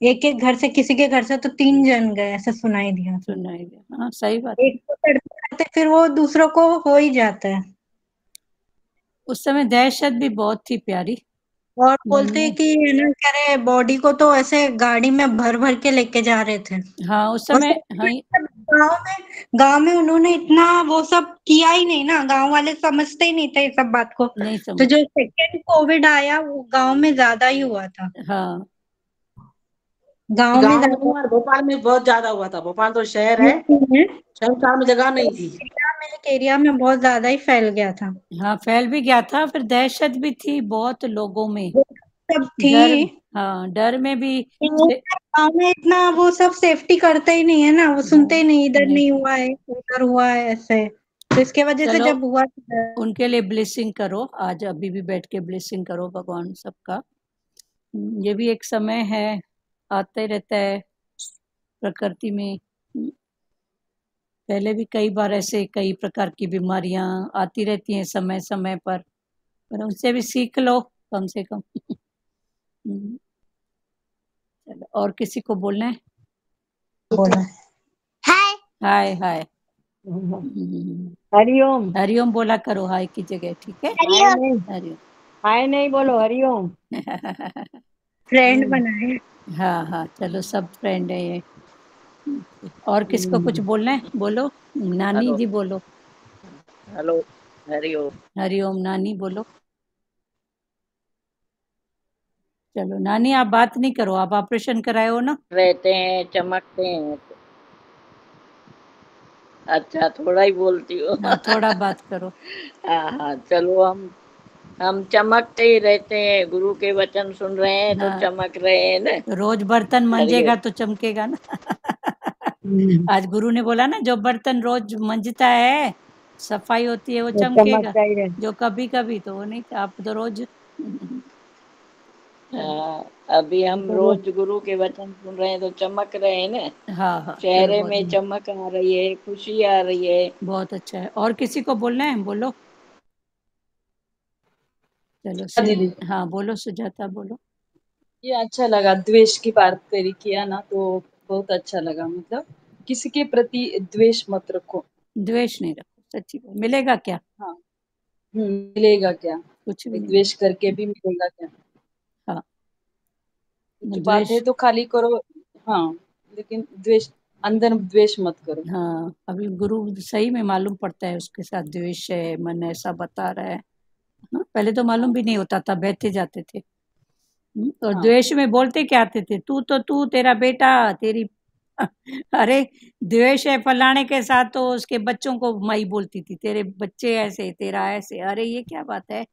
एक एक घर से, किसी के घर से तो 3 जन गए, ऐसा सुनाई दिया। हाँ, सही बात। एक को करते फिर वो दूसरों को हो ही जाता है। उस समय दहशत भी बहुत थी प्यारी। और बोलते हैं कि है ना, कह रहे बॉडी को तो ऐसे गाड़ी में भर भर के लेके जा रहे थे। हाँ, उस समय गांव में उन्होंने इतना वो सब किया ही नहीं ना, गांव वाले समझते ही नहीं थे इस सब बात को। तो जो सेकेंड कोविड आया वो गांव में ज्यादा ही हुआ था। हाँ, गांव में भोपाल में बहुत ज्यादा हुआ था। भोपाल तो शहर है, शहर में जगह नहीं थी। एरिया में बहुत ज्यादा ही फैल गया था। हाँ, फैल भी गया था, फिर दहशत भी थी बहुत लोगों में, सब थी। हाँ, डर में भी। गाँव में इतना वो सब सेफ्टी करते ही नहीं है ना, वो सुनते ही नहीं, इधर नहीं हुआ है, उधर हुआ है, ऐसे। तो इसके वजह से जब हुआ, उनके लिए ब्लेसिंग करो, आज अभी भी बैठ के ब्लेसिंग करो भगवान सबका। ये भी एक समय है, आते रहता है प्रकृति में। पहले भी कई बार ऐसे कई प्रकार की बीमारियां आती रहती हैं समय समय पर उनसे भी सीख लो कम से कम। चलो, और किसी को बोलना है? बोला हाय हाय हाय। हरिओम हरिओम बोला करो हाय की जगह, ठीक है? हरिओम। हरिओम। हाय नहीं बोलो, हरिओम। फ्रेंड बनाए। हाँ हाँ, चलो सब फ्रेंड है ये। और किसको कुछ बोलना है? बोलो, नानी हेलो जी बोलो। हेलो, हरिओम। हरिओम, नानी बोलो। चलो नानी, आप बात नहीं करो, आप ऑपरेशन कराए हो ना। रहते हैं, चमकते हैं। अच्छा, थोड़ा ही बोलती हो। हाँ, थोड़ा बात करो। हाँ हाँ, चलो हम चमकते ही रहते हैं, गुरु के वचन सुन रहे हैं तो हाँ, चमक रहे हैं ना। तो रोज बर्तन मंजेगा तो चमकेगा ना। आज गुरु ने बोला ना, जो बर्तन रोज मंजता है, सफाई होती है, वो चमकेगा। चमकता ही रहे। जो कभी कभी, तो वो नहीं, आप तो रोज। हाँ, अभी हम रोज गुरु के वचन सुन रहे हैं तो चमक रहे हैं ना। हाँ हाँ, चलो चेहरे बहुत में चमक आ रही है, खुशी आ रही है। बहुत अच्छा है। और किसी को बोलना है? बोलो। चलो दीदी, हाँ बोलो, सुजाता बोलो। ये अच्छा लगा, द्वेष की बात करी किया ना, तो बहुत अच्छा लगा। मतलब किसी के प्रति द्वेष मत रखो। द्वेष नहीं रखो, सच्ची बात। मिलेगा क्या? हाँ, मिलेगा क्या? कुछ भी नहीं। द्वेष करके भी मिलेगा क्या? हाँ, कुछ बात द्वेष। है तो खाली करो। हाँ, लेकिन द्वेष, अंदर द्वेष मत करो। हाँ, अभी गुरु सही में मालूम पड़ता है उसके साथ द्वेष है, मन ऐसा बता रहा है। हाँ, पहले तो मालूम भी नहीं होता था, बहते जाते थे। और हाँ, द्वेष में बोलते क्या आते थे? तू तेरा बेटा, तेरी। अरे, द्वेष है फलाने के साथ, तो उसके बच्चों को माई बोलती थी, तेरे बच्चे ऐसे, तेरा ऐसे। अरे ये क्या बात है?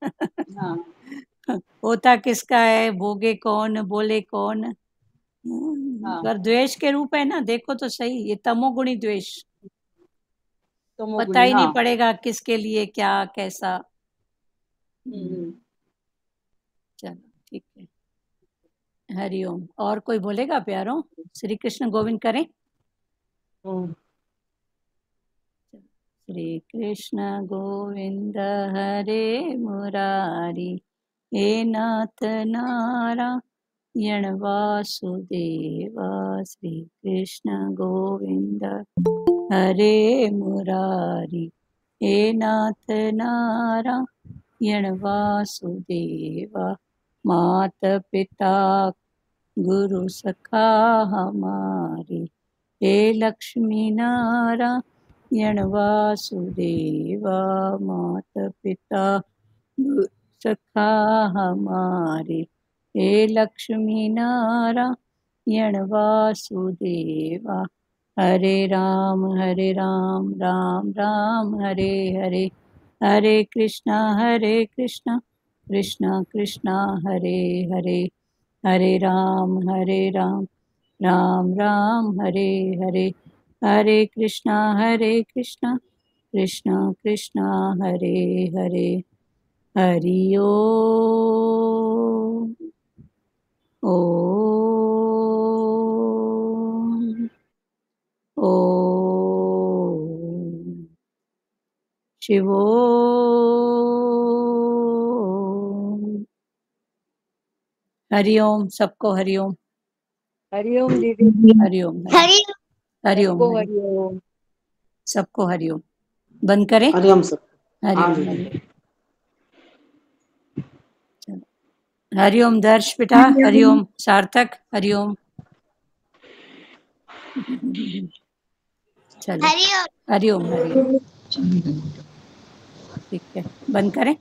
हाँ, होता किसका है, भोगे कौन, बोले कौन। हाँ, पर द्वेष के रूप है ना, देखो तो सही, ये तमोगुणी द्वेष। पता तमोगुणी, ही नहीं हाँ। पड़ेगा किसके लिए क्या कैसा। हम्म। चलो ठीक है। हरिओम। और कोई बोलेगा प्यारों? श्री कृष्ण गोविंद करें। श्री कृष्ण गोविंद हरे मुरारी, हे नाथ नारायण वासुदेवा। श्री कृष्ण गोविंद हरे मुरारी, हे नाथ नारायण वासुदेवा। मात पिता गुरु सखा हमारे, हे लक्ष्मी नारायण वासुदेवा। मात पिता गुरु सखा हमारे, हे लक्ष्मी नारायण वासुदेवा। हरे राम राम राम हरे हरे, हरे कृष्णा कृष्णा कृष्णा हरे हरे, हरे राम राम राम हरे हरे, हरे कृष्णा कृष्णा कृष्णा हरे हरे। हरि ओम। ओम ओम शिवोम। हरिओम, सबको हरिओम। हरिओम दीदी। हरिओम हरिओम सबको हरिओम, हरिओम। सबको हरिओम। बंद करें? हरिओम सर। हाँ हरिओम जी। हरिओम। चलो, हरिओम दर्श बेटा, हरिओम सार्थक, हरिओम। चलो, हरिओम हरिओम। ठीक है, बंद करें।